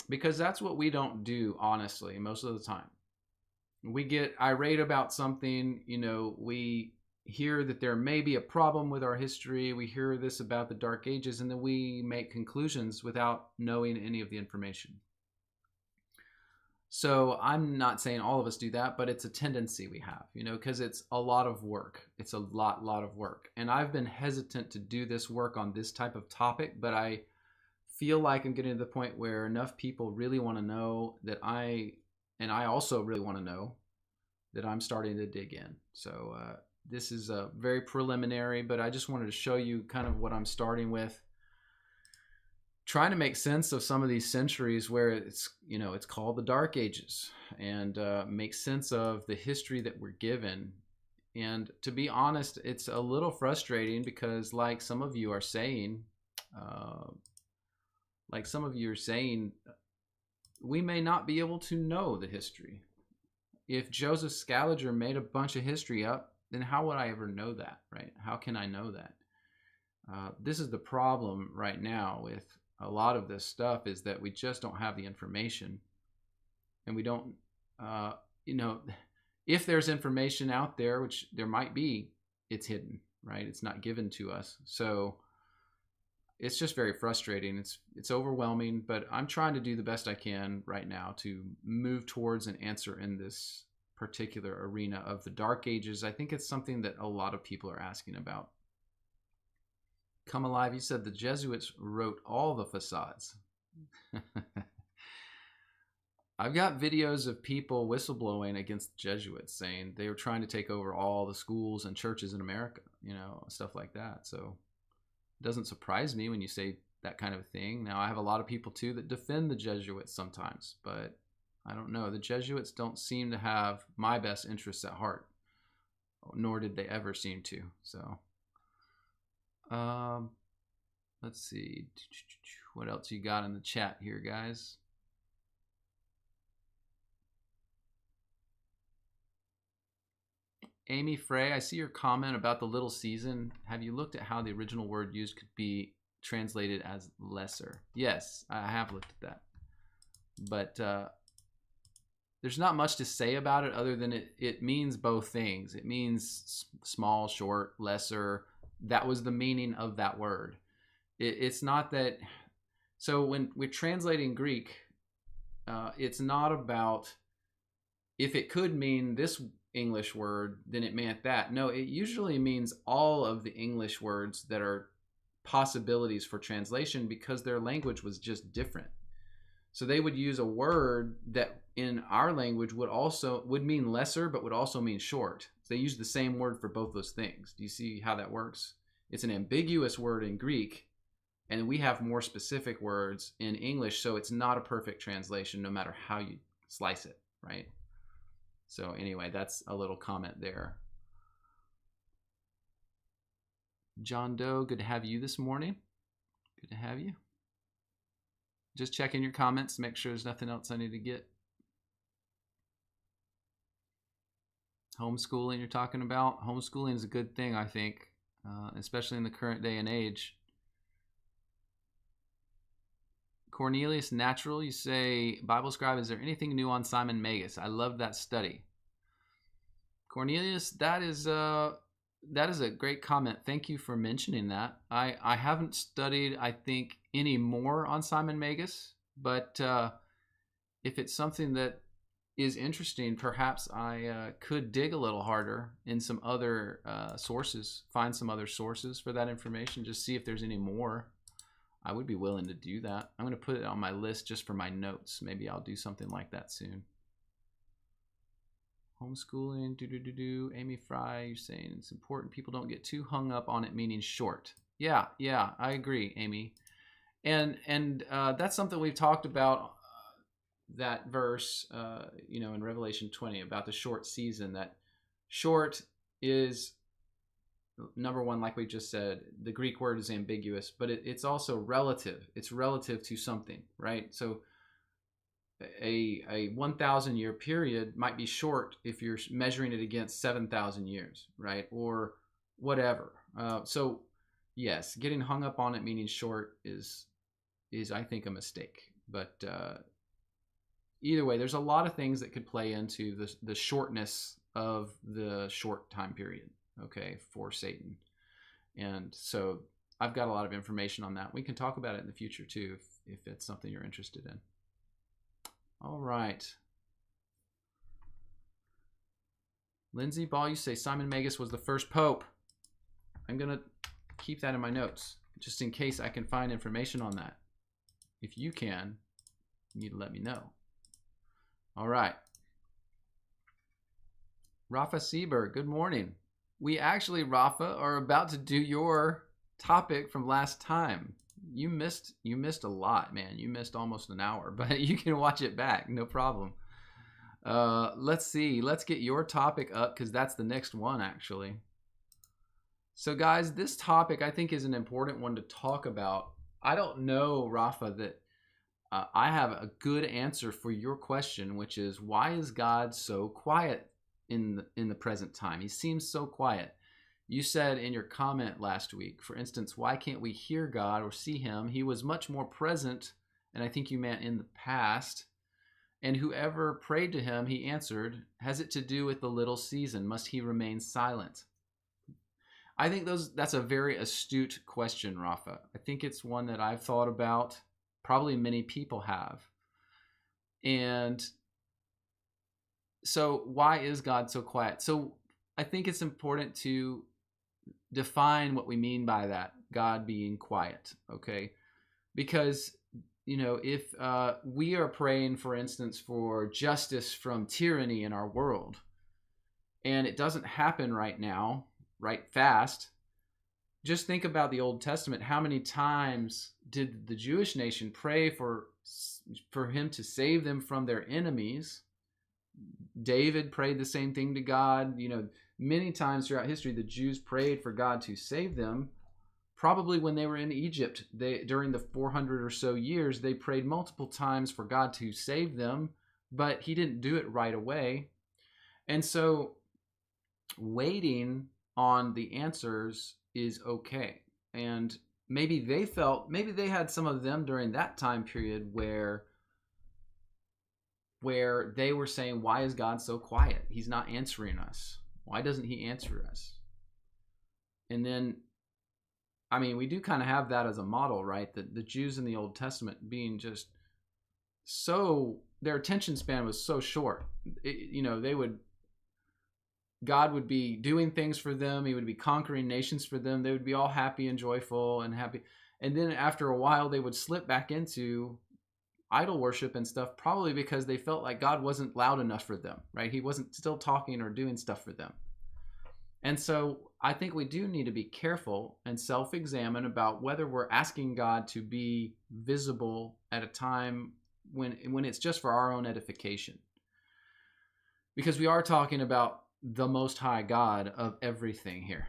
Because that's what we don't do, honestly, most of the time. We get irate about something, we hear that there may be a problem with our history, we hear this about the Dark Ages, and then we make conclusions without knowing any of the information. So I'm not saying all of us do that, but it's a tendency we have, because it's a lot of work. It's a lot of work. And I've been hesitant to do this work on this type of topic, but I feel like I'm getting to the point where enough people really want to know that I also really want to know that I'm starting to dig in. So this is a very preliminary, but I just wanted to show you kind of what I'm starting with, trying to make sense of some of these centuries where it's called the Dark Ages, and make sense of the history that we're given. And to be honest, it's a little frustrating because, like some of you are saying, we may not be able to know the history. If Joseph Scaliger made a bunch of history up, then how would I ever know that, right? How can I know that? This is the problem right now with a lot of this stuff, is that we just don't have the information. And we don't, if there's information out there, which there might be, it's hidden, right? It's not given to us. So it's just very frustrating. It's overwhelming, but I'm trying to do the best I can right now to move towards an answer in this particular arena of the Dark Ages. I think it's something that a lot of people are asking about. Come Alive, you said the Jesuits wrote all the facades. I've got videos of people whistleblowing against the Jesuits, saying they were trying to take over all the schools and churches in America, stuff like that. So it doesn't surprise me when you say that kind of thing. Now, I have a lot of people too that defend the Jesuits sometimes, but I don't know. The Jesuits don't seem to have my best interests at heart, nor did they ever seem to. So let's see. What else you got in the chat here, guys? Amy Frey, I see your comment about the little season. Have you looked at how the original word used could be translated as lesser? Yes, I have looked at that. But there's not much to say about it other than it means both things. It means small, short, lesser. That was the meaning of that word. It's not that. So when we're translating Greek, it's not about if it could mean this English word, then it meant that. No, it usually means all of the English words that are possibilities for translation, because their language was just different. So they would use a word that in our language would mean lesser, but would also mean short. So they use the same word for both those things. Do you see how that works? It's an ambiguous word in Greek, and we have more specific words in English, so it's not a perfect translation no matter how you slice it, right? So anyway, that's a little comment there. John Doe, good to have you this morning. Good to have you. Just checking your comments, make sure there's nothing else I need to get. Homeschooling you're talking about. Homeschooling is a good thing, I think, especially in the current day and age. Cornelius Natural, you say, Bible Scribe, is there anything new on Simon Magus? I love that study. Cornelius, that is a great comment. Thank you for mentioning that. I haven't studied, I think, any more on Simon Magus, but if it's something that is interesting, perhaps I could dig a little harder in some other sources, find some other sources for that information, just see if there's any more. I would be willing to do that. I'm going to put it on my list just for my notes. Maybe I'll do something like that soon. Homeschooling, Amy Fry, you're saying it's important people don't get too hung up on it meaning short. Yeah, I agree, Amy. And that's something we've talked about, that verse, in Revelation 20 about the short season, that short is, number one, like we just said, the Greek word is ambiguous, but it's also relative. It's relative to something, right? So a 1,000 year period might be short if you're measuring it against 7,000 years, right? Or whatever. So yes, getting hung up on it meaning short is I think a mistake. But either way, there's a lot of things that could play into the shortness of the short time period, okay, for Satan. And so I've got a lot of information on that. We can talk about it in the future too, if it's something you're interested in. All right. Lindsay Ball, you say Simon Magus was the first pope. I'm going to keep that in my notes, just in case I can find information on that. If you can, you need to let me know. All right. Rafa Sieber, good morning. We actually, Rafa, are about to do your topic from last time. You missed a lot, man. You missed almost an hour, but you can watch it back, no problem. Let's see. Let's get your topic up, because that's the next one, actually. So, guys, this topic I think is an important one to talk about. I don't know, Rafa, that I have a good answer for your question, which is, why is God so quiet in the present time? He seems so quiet. You said in your comment last week, for instance, why can't we hear God or see him? He was much more present, and I think you meant in the past. And whoever prayed to him, he answered. Has it to do with the little season? Must he remain silent? I think that's a very astute question, Rafa. I think it's one that I've thought about. Probably many people have. And so why is God so quiet? So I think it's important to define what we mean by that, God being quiet, okay? Because, if we are praying, for instance, for justice from tyranny in our world, and it doesn't happen right now, right fast, just think about the Old Testament. How many times did the Jewish nation pray for him to save them from their enemies? David prayed the same thing to God. Many times throughout history, the Jews prayed for God to save them. Probably when they were in Egypt, during the 400 or so years, they prayed multiple times for God to save them, but he didn't do it right away. And so waiting on the answers is okay. And maybe they had some of them during that time period where they were saying, why is God so quiet? He's not answering us. Why doesn't he answer us? And then, we do kind of have that as a model, right? The Jews in the Old Testament being just so, their attention span was so short. God would be doing things for them. He would be conquering nations for them. They would be all happy and joyful and happy. And then after a while, they would slip back into idol worship and stuff, probably because they felt like God wasn't loud enough for them, right? He wasn't still talking or doing stuff for them. And so I think we do need to be careful and self-examine about whether we're asking God to be visible at a time when it's just for our own edification. Because we are talking about the Most High God of everything here.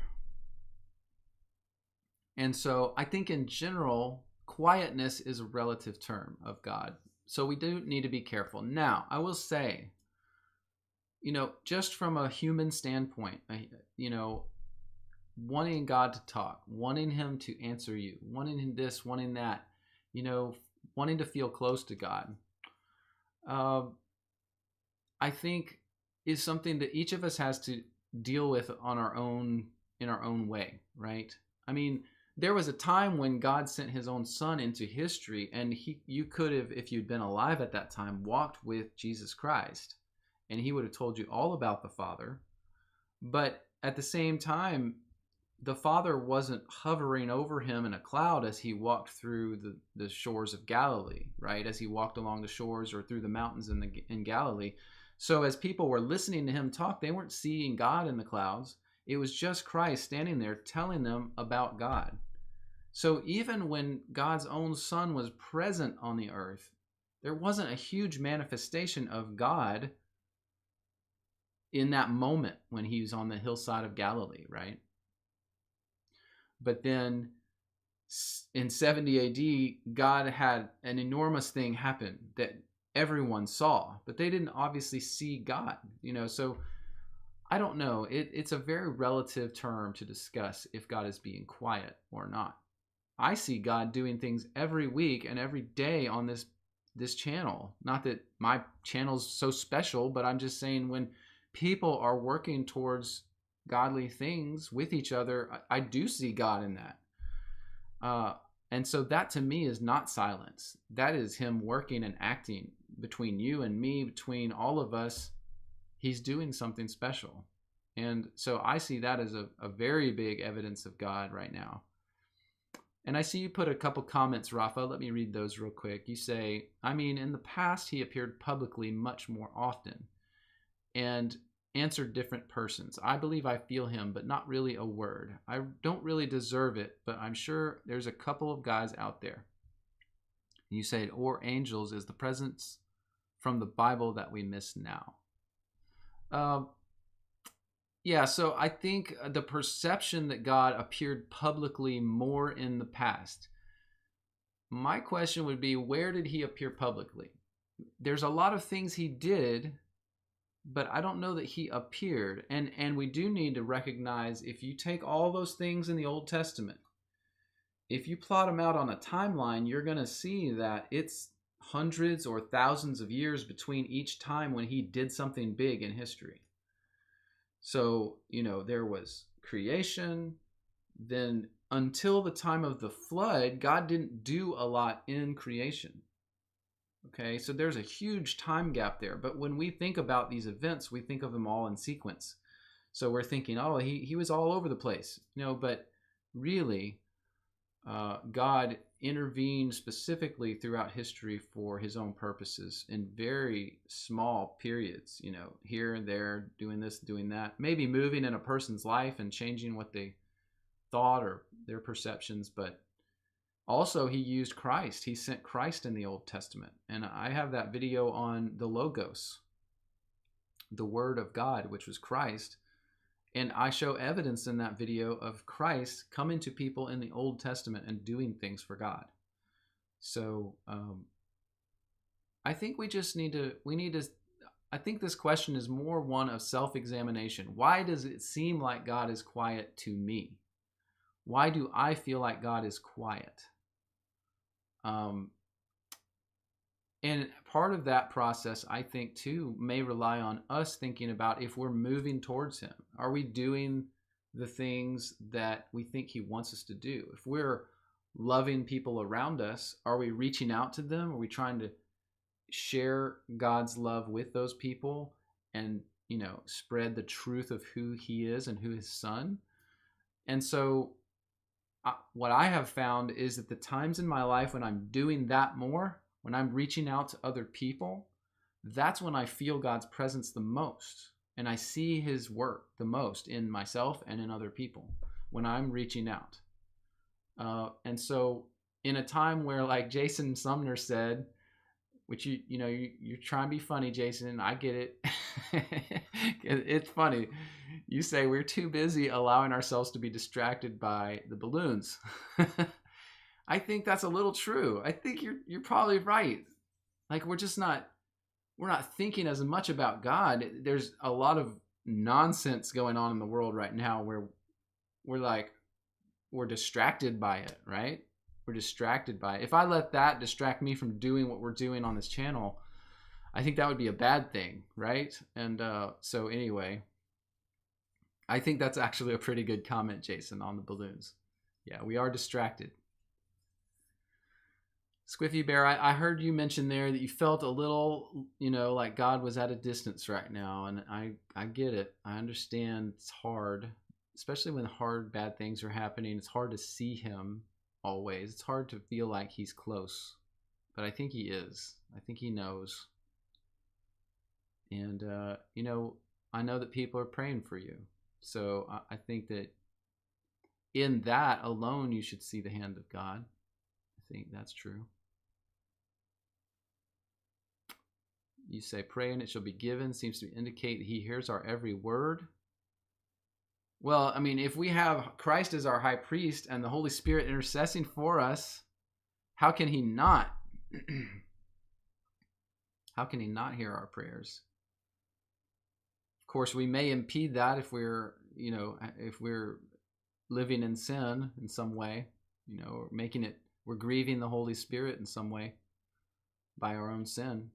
And so I think in general, quietness is a relative term of God. So we do need to be careful. Now, I will say, just from a human standpoint, wanting God to talk, wanting him to answer you, wanting him this, wanting that, wanting to feel close to God, I think is something that each of us has to deal with on our own, in our own way, right? I mean, there was a time when God sent his own son into history, and you could have, if you'd been alive at that time, walked with Jesus Christ, and he would have told you all about the Father. But at the same time, the Father wasn't hovering over him in a cloud as he walked through the shores of Galilee, right? As he walked along the shores or through the mountains in Galilee. So as people were listening to him talk, they weren't seeing God in the clouds. It was just Christ standing there telling them about God. So even when God's own Son was present on the earth, there wasn't a huge manifestation of God in that moment when he was on the hillside of Galilee, right? But then in 70 AD, God had an enormous thing happen that everyone saw, but they didn't obviously see God, so I don't know. It's a very relative term to discuss if God is being quiet or not. I see God doing things every week and every day on this channel. Not that my channel's so special, but I'm just saying when people are working towards godly things with each other, I do see God in that. And so that to me is not silence. That is him working and acting between you and me, between all of us. He's doing something special. And so I see that as a very big evidence of God right now. And I see you put a couple comments, Rafa. Let me read those real quick. You say, I mean, in the past, he appeared publicly much more often and answered different persons. I believe I feel him, but not really a word. I don't really deserve it, but I'm sure there's a couple of guys out there. You say, or angels is the presence from the Bible that we miss now. Yeah, so I think the perception that God appeared publicly more in the past. My question would be, where did he appear publicly? There's a lot of things he did, but I don't know that he appeared. And we do need to recognize, if you take all those things in the Old Testament, if you plot them out on a timeline, you're going to see that it's hundreds or thousands of years between each time when he did something big in history. So, there was creation, then until the time of the flood, God didn't do a lot in creation. Okay, so there's a huge time gap there. But when we think about these events, we think of them all in sequence. So we're thinking, oh, he was all over the place. But really, God intervened specifically throughout history for his own purposes in very small periods, here and there, doing this, doing that, maybe moving in a person's life and changing what they thought or their perceptions. But also he used Christ. He sent Christ in the Old Testament. And I have that video on the Logos, the Word of God, which was Christ. And I show evidence in that video of Christ coming to people in the Old Testament and doing things for God. So I think we need to, I think this question is more one of self-examination. Why does it seem like God is quiet to me? Why do I feel like God is quiet? And part of that process, I think, too, may rely on us thinking about if we're moving towards him. Are we doing the things that we think he wants us to do? If we're loving people around us, are we reaching out to them? Are we trying to share God's love with those people and, spread the truth of who he is and who his son? And so what I have found is that the times in my life when I'm doing that more, when I'm reaching out to other people, that's when I feel God's presence the most. And I see his work the most in myself and in other people when I'm reaching out. And so in a time where, like Jason Sumner said, which you're trying to be funny, Jason, I get it. It's funny. You say we're too busy allowing ourselves to be distracted by the balloons. I think that's a little true. I think you're probably right. Like we're not thinking as much about God. There's a lot of nonsense going on in the world right now where we're distracted by it, right? We're distracted by it. If I let that distract me from doing what we're doing on this channel, I think that would be a bad thing, right? And so anyway, I think that's actually a pretty good comment, Jason, on the balloons. Yeah, we are distracted. Squiffy Bear, I heard you mention there that you felt a little, like God was at a distance right now. And I get it. I understand it's hard, especially when hard, bad things are happening. It's hard to see him always. It's hard to feel like he's close. But I think he is. I think he knows. And, I know that people are praying for you. So I think that in that alone, you should see the hand of God. I think that's true. You say, pray and it shall be given, seems to indicate that he hears our every word. Well, I mean, if we have Christ as our high priest and the Holy Spirit intercessing for us, how can he not? How can he not hear our prayers? Of course, we may impede that if we're living in sin in some way, or we're grieving the Holy Spirit in some way by our own sin.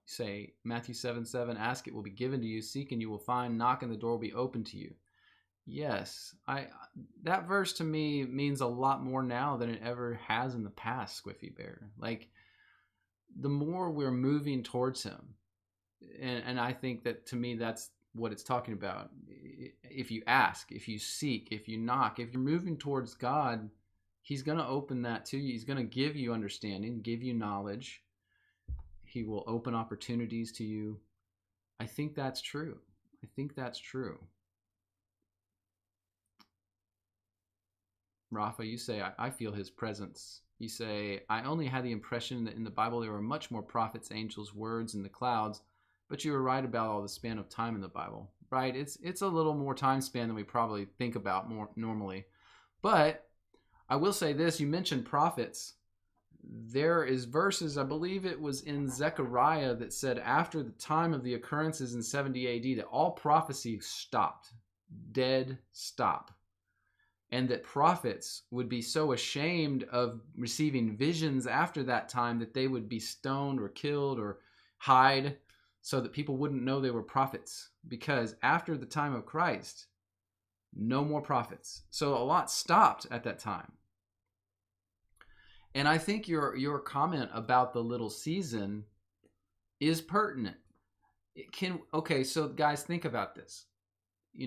Say, Matthew 7:7, ask, it will be given to you, seek and you will find, knock and the door will be open to you. Yes, that verse to me means a lot more now than it ever has in the past, Squiffy Bear. Like, the more we're moving towards him, and I think that to me that's what it's talking about. If you ask, if you seek, if you knock, if you're moving towards God, he's going to open that to you. He's going to give you understanding, give you knowledge. He will open opportunities to you. I think that's true. I think that's true. Rafa, you say, I feel his presence. You say, I only had the impression that in the Bible there were much more prophets, angels, words in the clouds, but you were right about all the span of time in the Bible. Right? It's a little more time span than we probably think about more normally. But I will say this, you mentioned prophets. There is verses, I believe it was in Zechariah, that said after the time of the occurrences in 70 AD that all prophecy stopped, dead stop. And that prophets would be so ashamed of receiving visions after that time that they would be stoned or killed or hide so that people wouldn't know they were prophets. Because after the time of Christ, no more prophets. So a lot stopped at that time. And I think your comment about the little season is pertinent. Okay, so guys, think about this.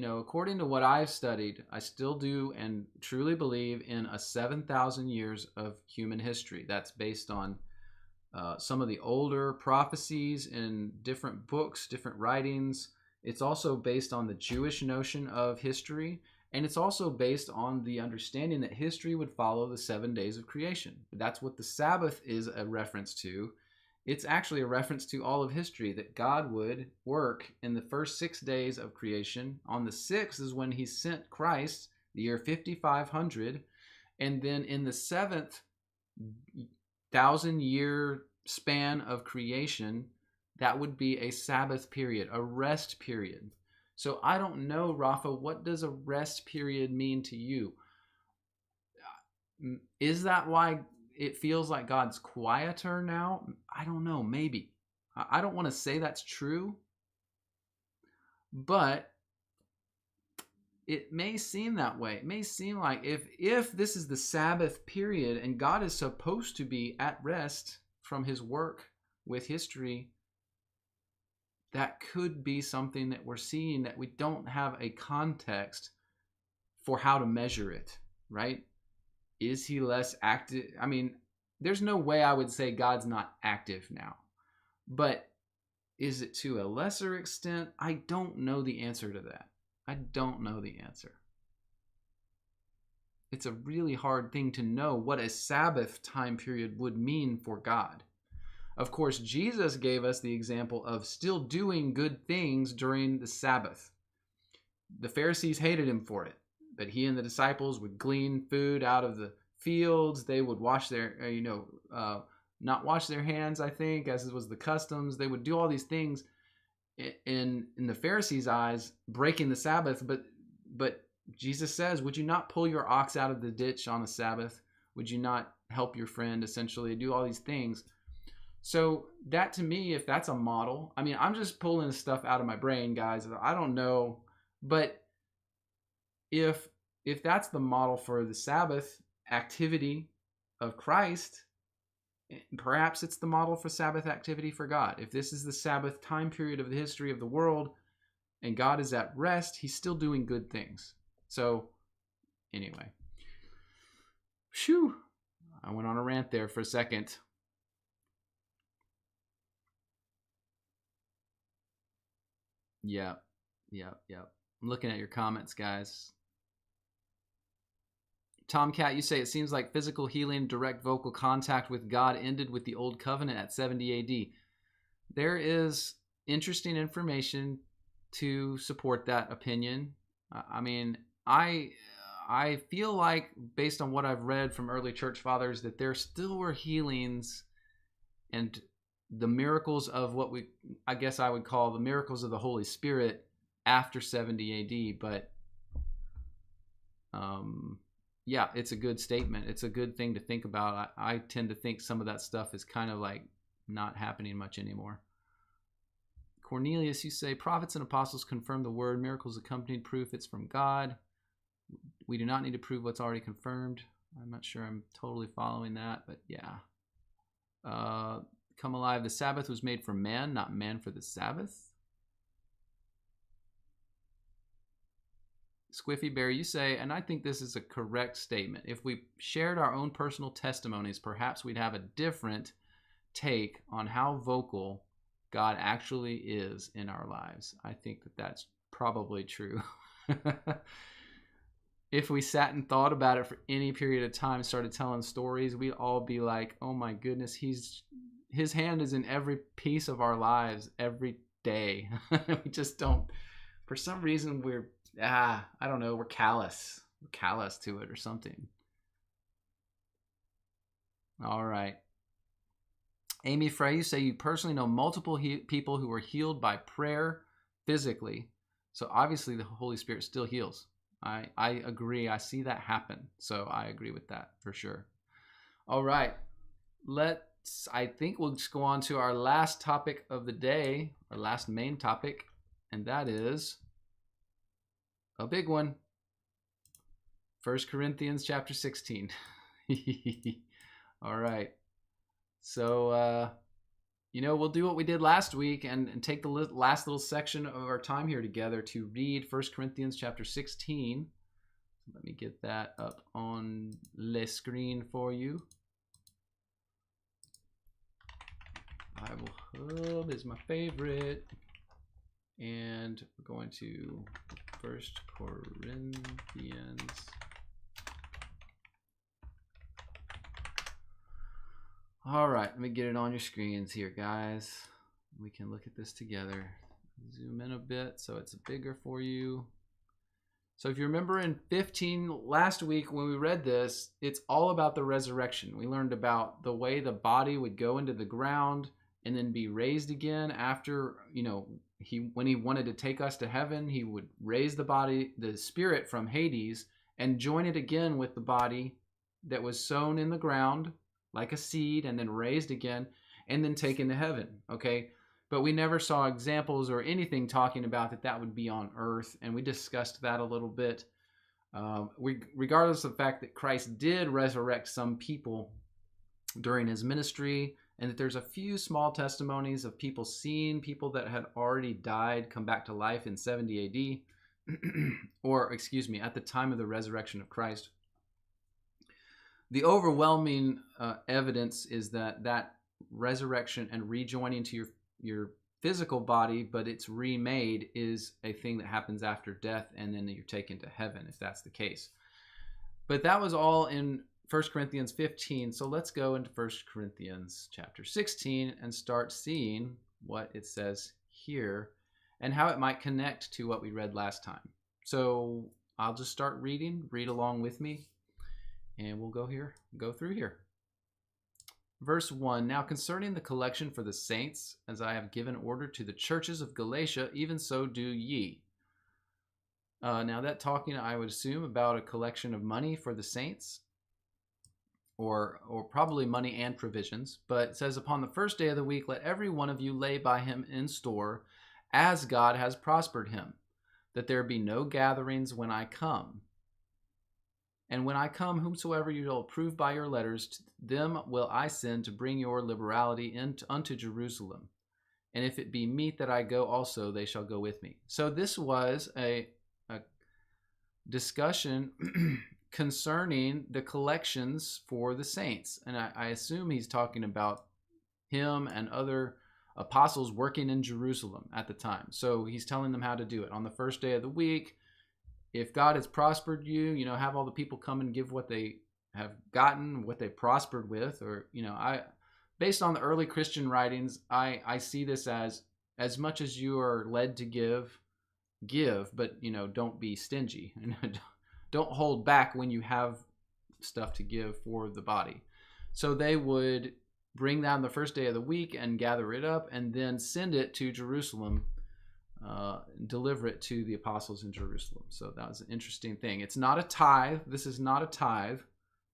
According to what I've studied, I still do and truly believe in a 7,000 years of human history. That's based on some of the older prophecies in different books, different writings. It's also based on the Jewish notion of history. And it's also based on the understanding that history would follow the 7 days of creation. That's what the Sabbath is a reference to. It's actually a reference to all of history, that God would work in the first 6 days of creation. On the 6th is when he sent Christ, the year 5500. And then in the 7th 1,000-year span of creation, that would be a Sabbath period, a rest period. So I don't know, Rafa, what does a rest period mean to you? Is that why it feels like God's quieter now? I don't know, maybe. I don't want to say that's true, but it may seem that way. It may seem like if this is the Sabbath period and God is supposed to be at rest from his work with history, that could be something that we're seeing that we don't have a context for how to measure it, right? Is he less active? I mean, there's no way I would say God's not active now. But is it to a lesser extent? I don't know the answer to that. I don't know the answer. It's a really hard thing to know what a Sabbath time period would mean for God. Of course, Jesus gave us the example of still doing good things during the Sabbath. The Pharisees hated him for it, but he and the disciples would glean food out of the fields. They would wash their, not wash their hands, I think, as was the customs. They would do all these things in the Pharisees' eyes, breaking the Sabbath. But Jesus says, would you not pull your ox out of the ditch on the Sabbath? Would you not help your friend, essentially, do all these things? So that, to me, if that's a model, I mean, I'm just pulling stuff out of my brain, guys. I don't know, but if that's the model for the Sabbath activity of Christ, perhaps it's the model for Sabbath activity for God. If this is the Sabbath time period of the history of the world and God is at rest, he's still doing good things. So anyway, phew, I went on a rant there for a second. Yep. I'm looking at your comments, guys. Tomcat, you say it seems like physical healing, direct vocal contact with God ended with the Old Covenant at 70 AD. There is interesting information to support that opinion. I mean, I feel like, based on what I've read from early church fathers, that there still were healings and the miracles of what I guess I would call the miracles of the Holy Spirit after 70 AD. But yeah, it's a good statement. It's a good thing to think about. I tend to think some of that stuff is kind of like not happening much anymore. Cornelius, you say, prophets and apostles confirm the word. Miracles accompanied proof it's from God. We do not need to prove what's already confirmed. I'm not sure I'm totally following that, but yeah. Come alive. The Sabbath was made for man, not man for the Sabbath. Squiffy Bear, you say, and I think this is a correct statement. If we shared our own personal testimonies, perhaps we'd have a different take on how vocal God actually is in our lives. I think that that's probably true. If we sat and thought about it for any period of time, started telling stories, we'd all be like, oh my goodness, his hand is in every piece of our lives every day. We just don't, for some reason, I don't know, we're callous. We're callous to it or something. All right. Amy Frey, you say you personally know multiple people who were healed by prayer physically. So obviously the Holy Spirit still heals. I agree. I see that happen. So I agree with that for sure. All right. I think we'll just go on to our last topic of the day, our last main topic, and that is a big one. 1 Corinthians chapter 16. All right. So, we'll do what we did last week and take the last little section of our time here together to read 1 Corinthians chapter 16. Let me get that up on the screen for you. Bible Hub is my favorite. And we're going to 1 Corinthians. All right, let me get it on your screens here, guys. We can look at this together. Zoom in a bit so it's bigger for you. So if you remember in 15 last week when we read this, it's all about the resurrection. We learned about the way the body would go into the ground and then be raised again after, when he wanted to take us to heaven, he would raise the body, the spirit from Hades, and join it again with the body that was sown in the ground like a seed and then raised again and then taken to heaven. Okay. But we never saw examples or anything talking about that would be on earth. And we discussed that a little bit. Regardless of the fact that Christ did resurrect some people during his ministry, and that there's a few small testimonies of people seeing people that had already died come back to life in 70 AD, at the time of the resurrection of Christ. The overwhelming evidence is that resurrection and rejoining to your physical body, but it's remade, is a thing that happens after death, and then you're taken to heaven if that's the case. But that was all in 1 Corinthians 15. So let's go into 1 Corinthians chapter 16 and start seeing what it says here and how it might connect to what we read last time. So I'll just start reading. Read along with me, and we'll go through here. Verse 1, now concerning the collection for the saints, as I have given order to the churches of Galatia, even so do ye. Now that talking, I would assume, about a collection of money for the saints, or probably money and provisions. But it says, upon the first day of the week, let every one of you lay by him in store, as God has prospered him. that there be no gatherings when I come. And when I come, whomsoever you shall approve by your letters, to them will I send to bring your liberality unto Jerusalem. And if it be meet that I go also, they shall go with me. So this was a discussion concerning the collections for the saints. And I assume he's talking about him and other apostles working in Jerusalem at the time. So he's telling them how to do it. On the first day of the week, if God has prospered you, have all the people come and give what they have gotten, what they prospered with. Or, based on the early Christian writings, I see this as much as you are led to give, but, don't be stingy. Don't hold back when you have stuff to give for the body. So they would bring down the first day of the week and gather it up and then send it to Jerusalem, deliver it to the apostles in Jerusalem. So that was an interesting thing. It's not a tithe. This is not a tithe.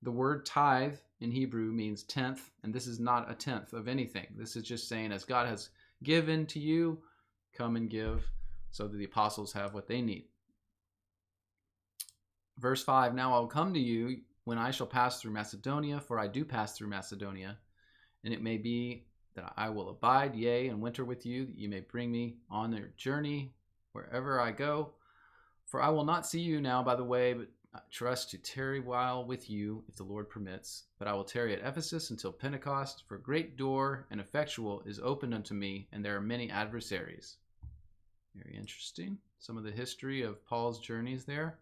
The word tithe in Hebrew means tenth, and this is not a tenth of anything. This is just saying, as God has given to you, come and give, so that the apostles have what they need. Verse 5, now I will come to you when I shall pass through Macedonia, for I do pass through Macedonia. And it may be that I will abide, yea, and winter with you, that you may bring me on your journey wherever I go. For I will not see you now by the way, but I trust to tarry while with you, if the Lord permits. But I will tarry at Ephesus until Pentecost, for a great door and effectual is opened unto me, and there are many adversaries. Very interesting. Some of the history of Paul's journeys there.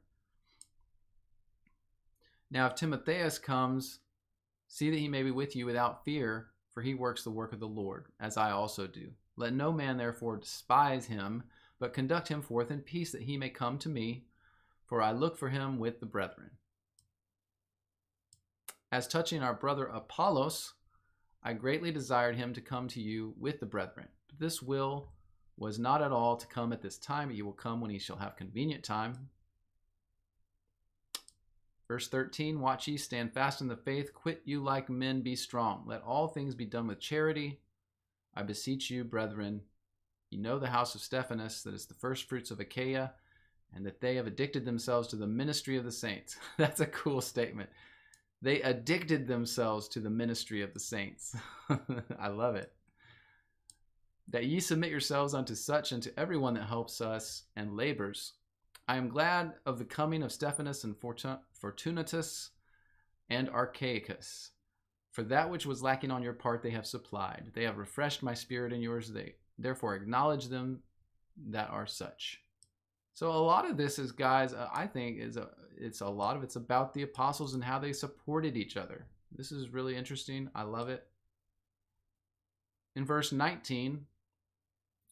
Now if Timotheus comes, see that he may be with you without fear, for he works the work of the Lord, as I also do. Let no man therefore despise him, but conduct him forth in peace, that he may come to me, for I look for him with the brethren. As touching our brother Apollos, I greatly desired him to come to you with the brethren. But this will was not at all to come at this time, but he will come when he shall have convenient time. Verse 13, watch ye, stand fast in the faith, quit you like men, be strong. Let all things be done with charity. I beseech you, brethren, you know the house of Stephanus, that is the first fruits of Achaia, and that they have addicted themselves to the ministry of the saints. That's a cool statement. They addicted themselves to the ministry of the saints. I love it. That ye submit yourselves unto such, and to everyone that helps us and labors. I am glad of the coming of Stephanus and Fortunatus and Archaicus. For that which was lacking on your part they have supplied. They have refreshed my spirit and yours. They therefore acknowledge them that are such. So a lot of this is, guys, I think it's a lot of it's about the apostles and how they supported each other. This is really interesting. I love it. In verse 19,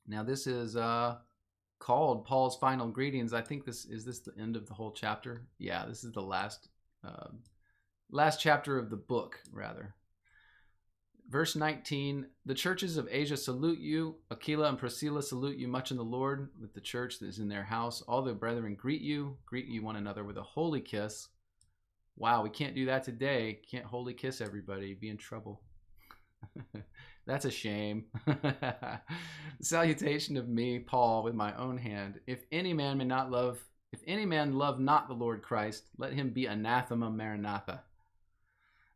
now this is called Paul's final greetings. I think this the end of the whole chapter. Yeah, this is the last chapter of the book, rather. Verse 19, the churches of Asia salute you. Aquila and Priscilla salute you much in the Lord, with the church that is in their house. All the brethren greet you one another with a holy kiss. Wow, we can't do that today. Can't holy kiss everybody. Be in trouble. That's a shame. Salutation of me, Paul, with my own hand. If any man love not the Lord Christ, let him be anathema maranatha.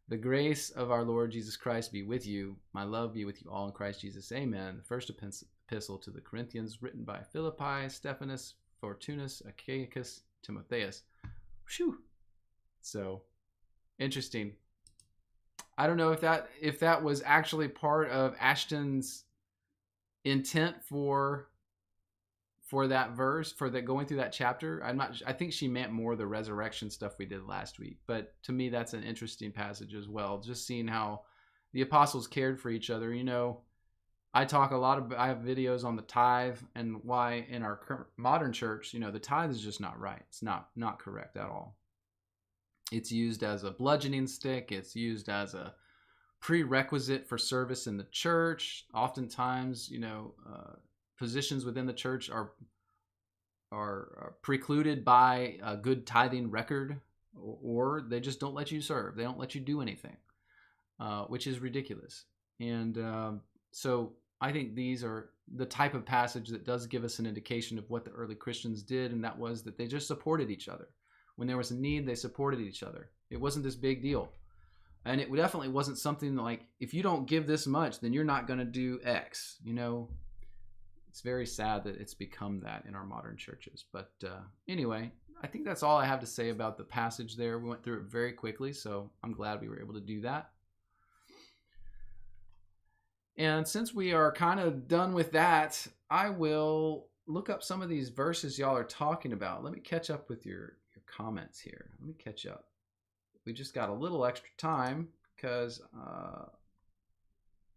The grace of our Lord Jesus Christ be with you. My love be with you all in Christ Jesus. Amen. The first epistle to the Corinthians, written by Philippi, Stephanus, Fortunus, Achaicus, Timotheus. Whew. So, interesting. I don't know if that was actually part of Ashton's intent for that verse, for that going through that chapter. I think she meant more the resurrection stuff we did last week. But to me, that's an interesting passage as well. Just seeing how the apostles cared for each other. I talk a lot I have videos on the tithe and why in our modern church, the tithe is just not right. It's not correct at all. It's used as a bludgeoning stick. It's used as a prerequisite for service in the church. Oftentimes, positions within the church are precluded by a good tithing record, or they just don't let you serve. They don't let you do anything, which is ridiculous. And so I think these are the type of passage that does give us an indication of what the early Christians did, and that was that they just supported each other. When there was a need, they supported each other. It wasn't this big deal. And it definitely wasn't something like, if you don't give this much, then you're not going to do X. You know, it's very sad that it's become that in our modern churches. But anyway, I think that's all I have to say about the passage there. We went through it very quickly, so I'm glad we were able to do that. And since we are kind of done with that, I will look up some of these verses y'all are talking about. Let me catch up with your comments here. Let me catch up. We just got a little extra time because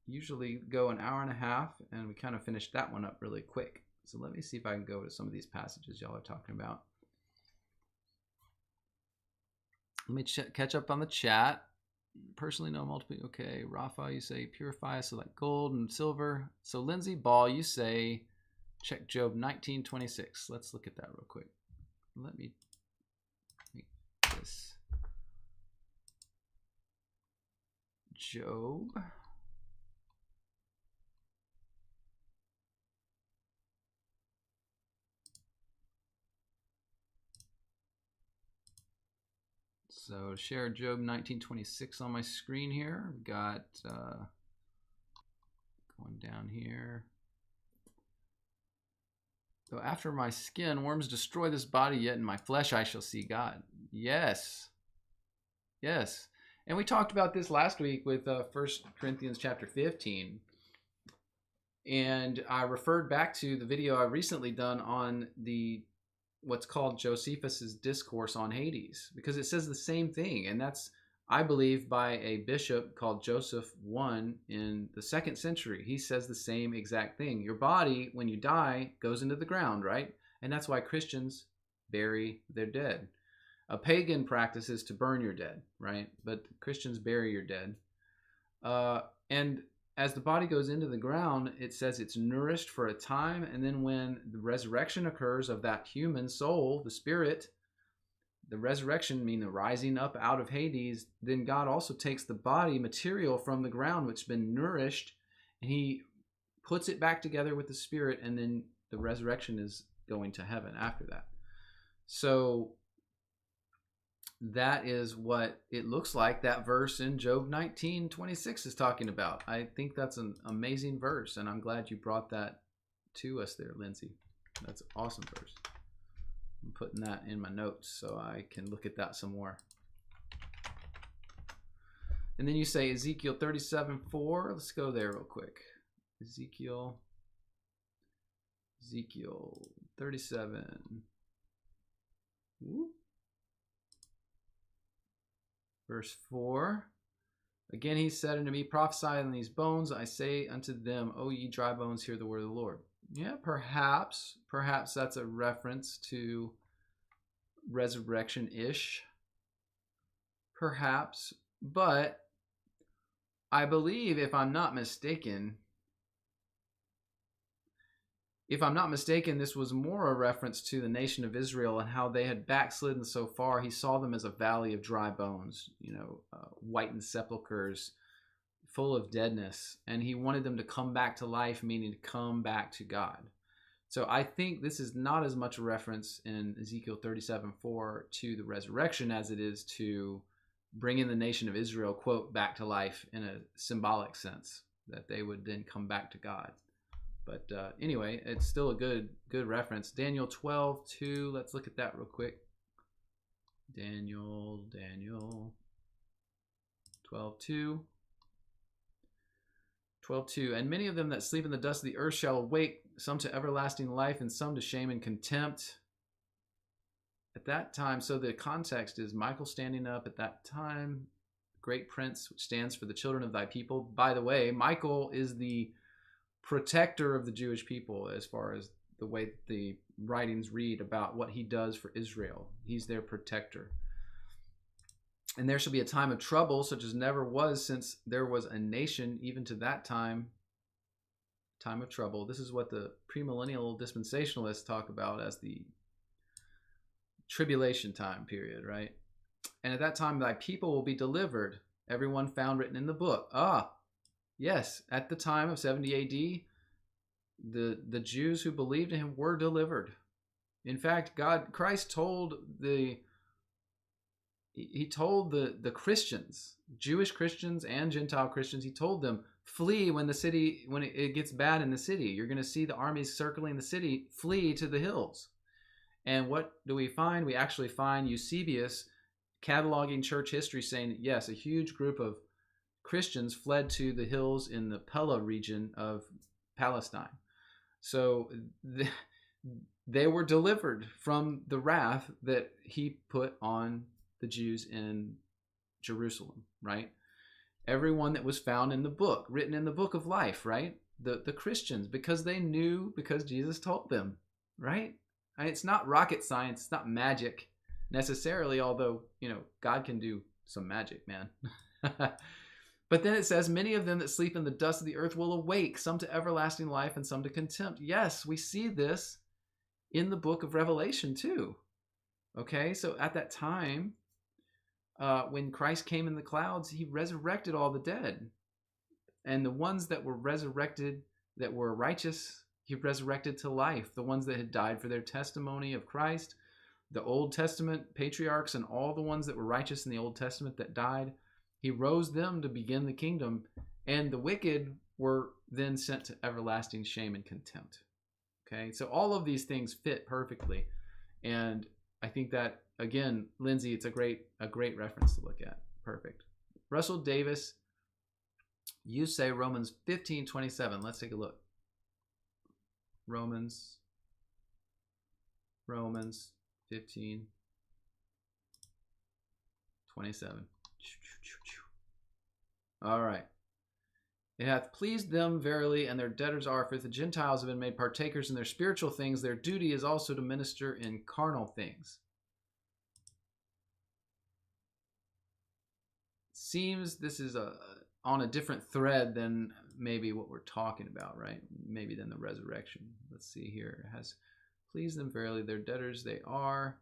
usually go an hour and a half, and we kind of finished that one up really quick. So let me see if I can go to some of these passages y'all are talking about. Let me catch up on the chat. Personally, no multiple. Okay, Rafa, you say purify us so like gold and silver. So Lindsay Ball, you say check Job 19:26. Let's look at that real quick. Let me make this Job. So share Job 19:26 on my screen here. We've got going down here. So after my skin, worms destroy this body, yet in my flesh I shall see God. Yes. Yes. And we talked about this last week with 1 Corinthians chapter 15. And I referred back to the video I recently done on what's called Josephus's discourse on Hades, because it says the same thing. And that's, I believe, by a bishop called Joseph I in the 2nd century. He says the same exact thing. Your body, when you die, goes into the ground, right? And that's why Christians bury their dead. A pagan practice is to burn your dead, right? But Christians bury your dead. And as the body goes into the ground, it says it's nourished for a time. And then when the resurrection occurs of that human soul, the spirit, the resurrection, meaning the rising up out of Hades, then God also takes the body material from the ground, which has been nourished, and he puts it back together with the spirit, and then the resurrection is going to heaven after that. So that is what it looks like that verse in Job 19:26 is talking about. I think that's an amazing verse, and I'm glad you brought that to us there, Lindsay. That's an awesome verse. I'm putting that in my notes so I can look at that some more. And then you say Ezekiel 37:4. Let's go there real quick. Ezekiel 37. Whoop. Verse 4. Again he said unto me, prophesy on these bones. I say unto them, O ye dry bones, hear the word of the Lord. Yeah, perhaps that's a reference to resurrection-ish. Perhaps. But I believe, if I'm not mistaken, this was more a reference to the nation of Israel and how they had backslidden so far. He saw them as a valley of dry bones, whitened sepulchres, full of deadness. And he wanted them to come back to life, meaning to come back to God. So I think this is not as much a reference in Ezekiel 37:4 to the resurrection as it is to bringing the nation of Israel, quote, back to life in a symbolic sense, that they would then come back to God. But anyway, it's still a good reference. Daniel 12:2. Let's look at that real quick. Daniel 12:2. 12:2. And many of them that sleep in the dust of the earth shall awake, some to everlasting life and some to shame and contempt. At that time, so the context is Michael standing up at that time, great prince, which stands for the children of thy people. By the way, Michael is the protector of the Jewish people as far as the way the writings read about what he does for Israel. He's their protector. And there shall be a time of trouble such as never was since there was a nation, even to that time of trouble. This is what the premillennial dispensationalists talk about as the tribulation time period, right? And at that time thy people will be delivered, everyone found written in the book. Yes, at the time of 70 AD, the Jews who believed in him were delivered. In fact, Christ told the Christians, Jewish Christians and Gentile Christians, he told them, flee when it gets bad in the city. You're going to see the armies circling the city, flee to the hills. And what do we find? We actually find Eusebius cataloging church history saying that, yes, a huge group of Christians fled to the hills in the Pella region of Palestine. So they were delivered from the wrath that he put on the Jews in Jerusalem, right? Everyone that was found in the book, written in the book of life, right? The Christians, because they knew, because Jesus told them, right? It's not rocket science. It's not magic necessarily, although, God can do some magic, man. But then it says, many of them that sleep in the dust of the earth will awake, some to everlasting life and some to contempt. Yes, we see this in the book of Revelation too. Okay, so at that time, when Christ came in the clouds, he resurrected all the dead. And the ones that were resurrected, that were righteous, he resurrected to life. The ones that had died for their testimony of Christ, the Old Testament patriarchs and all the ones that were righteous in the Old Testament that died, he rose them to begin the kingdom. And the wicked were then sent to everlasting shame and contempt. Okay, so all of these things fit perfectly. And I think that, again, Lindsay, it's a great reference to look at. Perfect. Russell Davis, you say Romans 15:27. Let's take a look. Romans 15:27. All right. It hath pleased them verily, and their debtors are, for if the Gentiles have been made partakers in their spiritual things, their duty is also to minister in carnal things. Seems this is on a different thread than maybe what we're talking about, right? Maybe than the resurrection. Let's see here. It has pleased them verily, their debtors they are.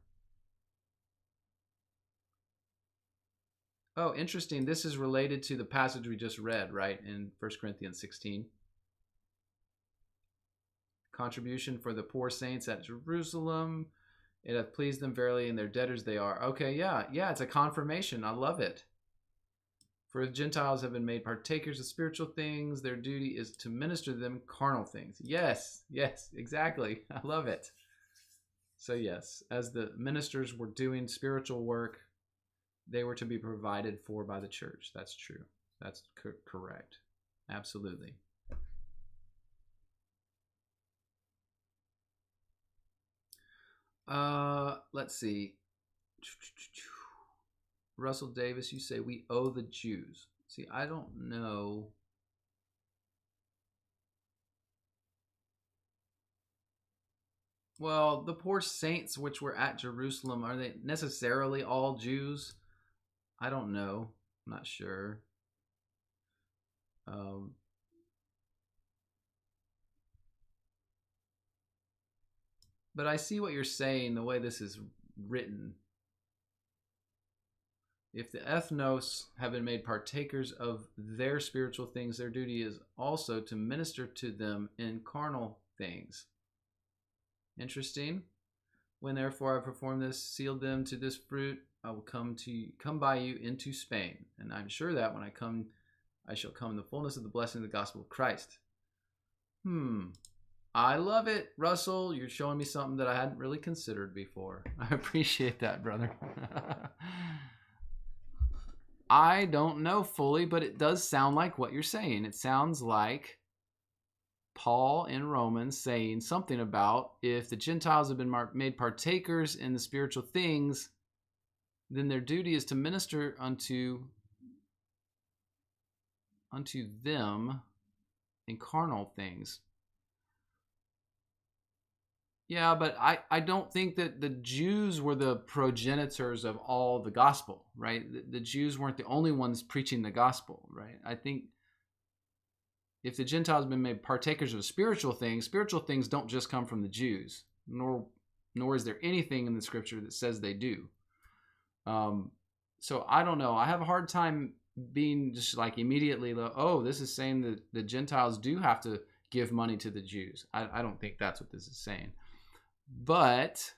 Oh, interesting. This is related to the passage we just read, right? In 1 Corinthians 16. Contribution for the poor saints at Jerusalem. It hath pleased them verily, and their debtors they are. Okay, yeah, it's a confirmation. I love it. For if Gentiles have been made partakers of spiritual things, their duty is to minister to them carnal things. Yes, exactly. I love it. So yes, as the ministers were doing spiritual work, they were to be provided for by the church. That's true. That's correct. Absolutely. Let's see. Russell Davis, you say we owe the Jews. See, I don't know. Well, the poor saints which were at Jerusalem, are they necessarily all Jews? I don't know. I'm not sure. But I see what you're saying, the way this is written. If the ethnos have been made partakers of their spiritual things, their duty is also to minister to them in carnal things. Interesting. When therefore I perform this, sealed them to this fruit, I will come by you into Spain. And I'm sure that when I come, I shall come in the fullness of the blessing of the gospel of Christ. I love it, Russell. You're showing me something that I hadn't really considered before. I appreciate that, brother. I don't know fully, but it does sound like what you're saying. It sounds like Paul in Romans saying something about if the Gentiles have been made partakers in the spiritual things, then their duty is to minister unto them in carnal things. Yeah, but I don't think that the Jews were the progenitors of all the gospel, right? The Jews weren't the only ones preaching the gospel, right? I think if the Gentiles have been made partakers of spiritual things don't just come from the Jews, nor is there anything in the scripture that says they do. So I don't know. I have a hard time being just like immediately, this is saying that the Gentiles do have to give money to the Jews. I don't think that's what this is saying. But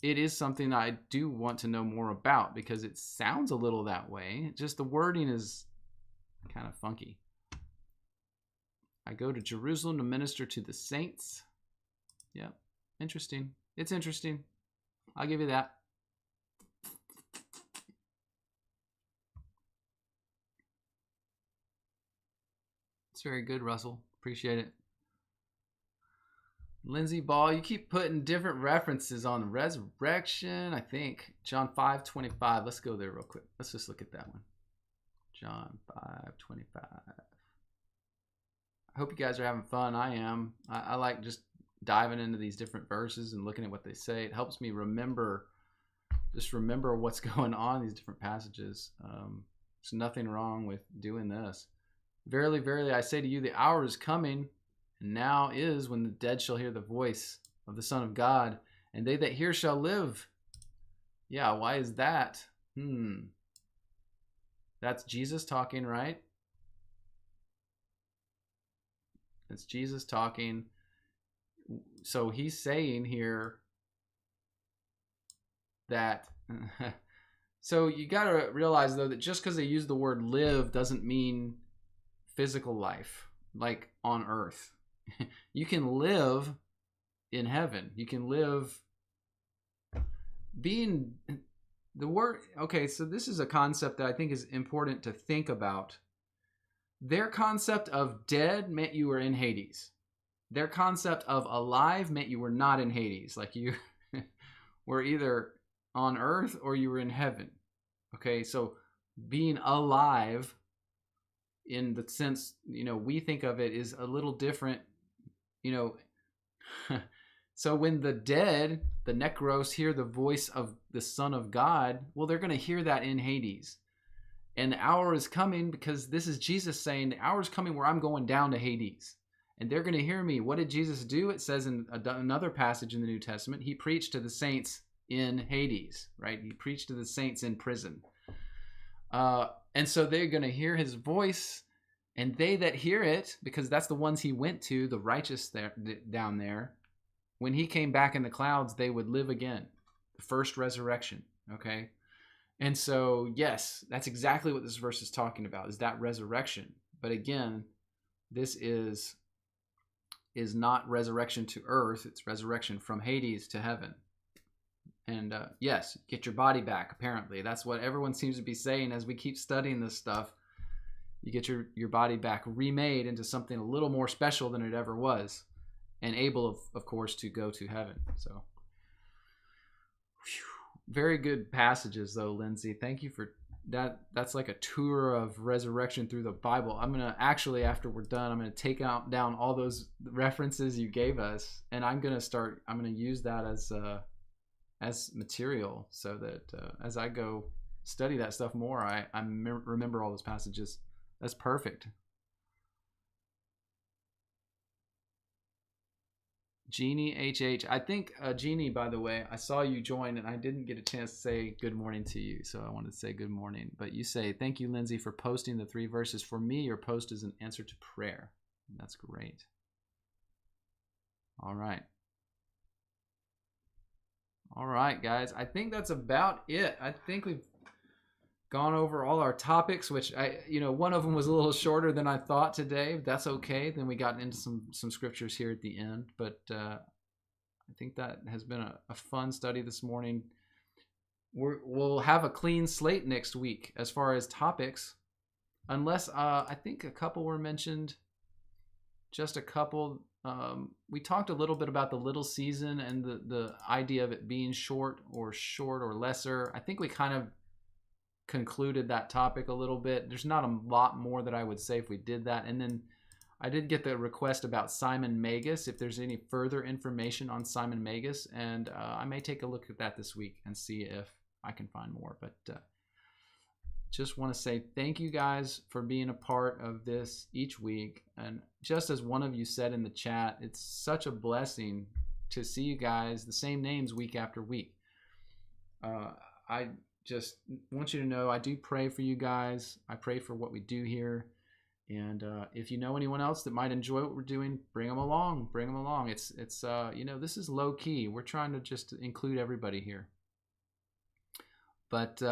it is something I do want to know more about because it sounds a little that way. Just the wording is kind of funky. I go to Jerusalem to minister to the saints. Yep. Interesting. It's interesting. I'll give you that. It's very good, Russell. Appreciate it. Lindsay Ball, you keep putting different references on the resurrection. I think John 5:25. Let's go there real quick. Let's just look at that one. John 5:25. I hope you guys are having fun. I am. I like just diving into these different verses and looking at what they say. It helps me remember what's going on in these different passages. There's nothing wrong with doing this. Verily, verily, I say to you, the hour is coming, and now is, when the dead shall hear the voice of the Son of God, and they that hear shall live. Yeah, why is that? That's Jesus talking, right? It's Jesus talking. So he's saying here that so you got to realize though that just because they use the word live doesn't mean physical life like on earth. You can live in heaven. You can live being the word. Okay, so this is a concept that I think is important to think about. Their concept of dead meant you were in Hades. Their concept of alive meant you were not in Hades. Like you were either on earth or you were in heaven. Okay, so being alive in the sense, we think of it is a little different, So when the dead, the necros, hear the voice of the Son of God, well, they're going to hear that in Hades. And the hour is coming, because this is Jesus saying, the hour is coming where I'm going down to Hades. And they're going to hear me. What did Jesus do? It says in another passage in the New Testament, he preached to the saints in Hades, right? He preached to the saints in prison. And so they're going to hear his voice, and they that hear it, because that's the ones he went to, the righteous there, down there, when he came back in the clouds, they would live again. The first resurrection, okay? And so, yes, that's exactly what this verse is talking about, is that resurrection. But again, this is not resurrection to earth. It's resurrection from Hades to heaven. And yes, get your body back, apparently. That's what everyone seems to be saying as we keep studying this stuff. You get your body back remade into something a little more special than it ever was. And able, of course, to go to heaven. So, very good passages, though, Lindsay. Thank you for that. That's like a tour of resurrection through the Bible. I'm going to actually, after we're done, I'm going to take down all those references you gave us. And I'm going to use that as material so that as I go study that stuff more, I remember all those passages. That's perfect. Jeannie HH. I think, Jeannie, by the way, I saw you join and I didn't get a chance to say good morning to you. So I wanted to say good morning. But you say, thank you, Lindsay, for posting the 3 verses. For me, your post is an answer to prayer. That's great. All right. All right, guys. I think that's about it. I think we've gone over all our topics, which one of them was a little shorter than I thought today. That's okay. Then we got into some scriptures here at the end, but I think that has been a fun study this morning. We'll have a clean slate next week as far as topics, unless I think a couple were mentioned. Just a couple. We talked a little bit about the little season and the idea of it being short or lesser. I think we kind of concluded that topic a little bit. There's not a lot more that I would say if we did that. And then I did get the request about Simon Magus, if there's any further information on Simon Magus, and I may take a look at that this week and see if I can find more. But just want to say thank you guys for being a part of this each week. And just as one of you said in the chat, it's such a blessing to see you guys, the same names week after week. I just want you to know I do pray for you guys. I pray for what we do here. And if you know anyone else that might enjoy what we're doing, bring them along. Bring them along. It's this is low key. We're trying to just include everybody here. But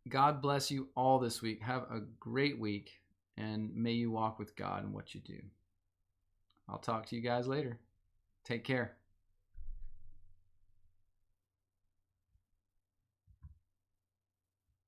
God bless you all this week. Have a great week, and may you walk with God in what you do. I'll talk to you guys later. Take care.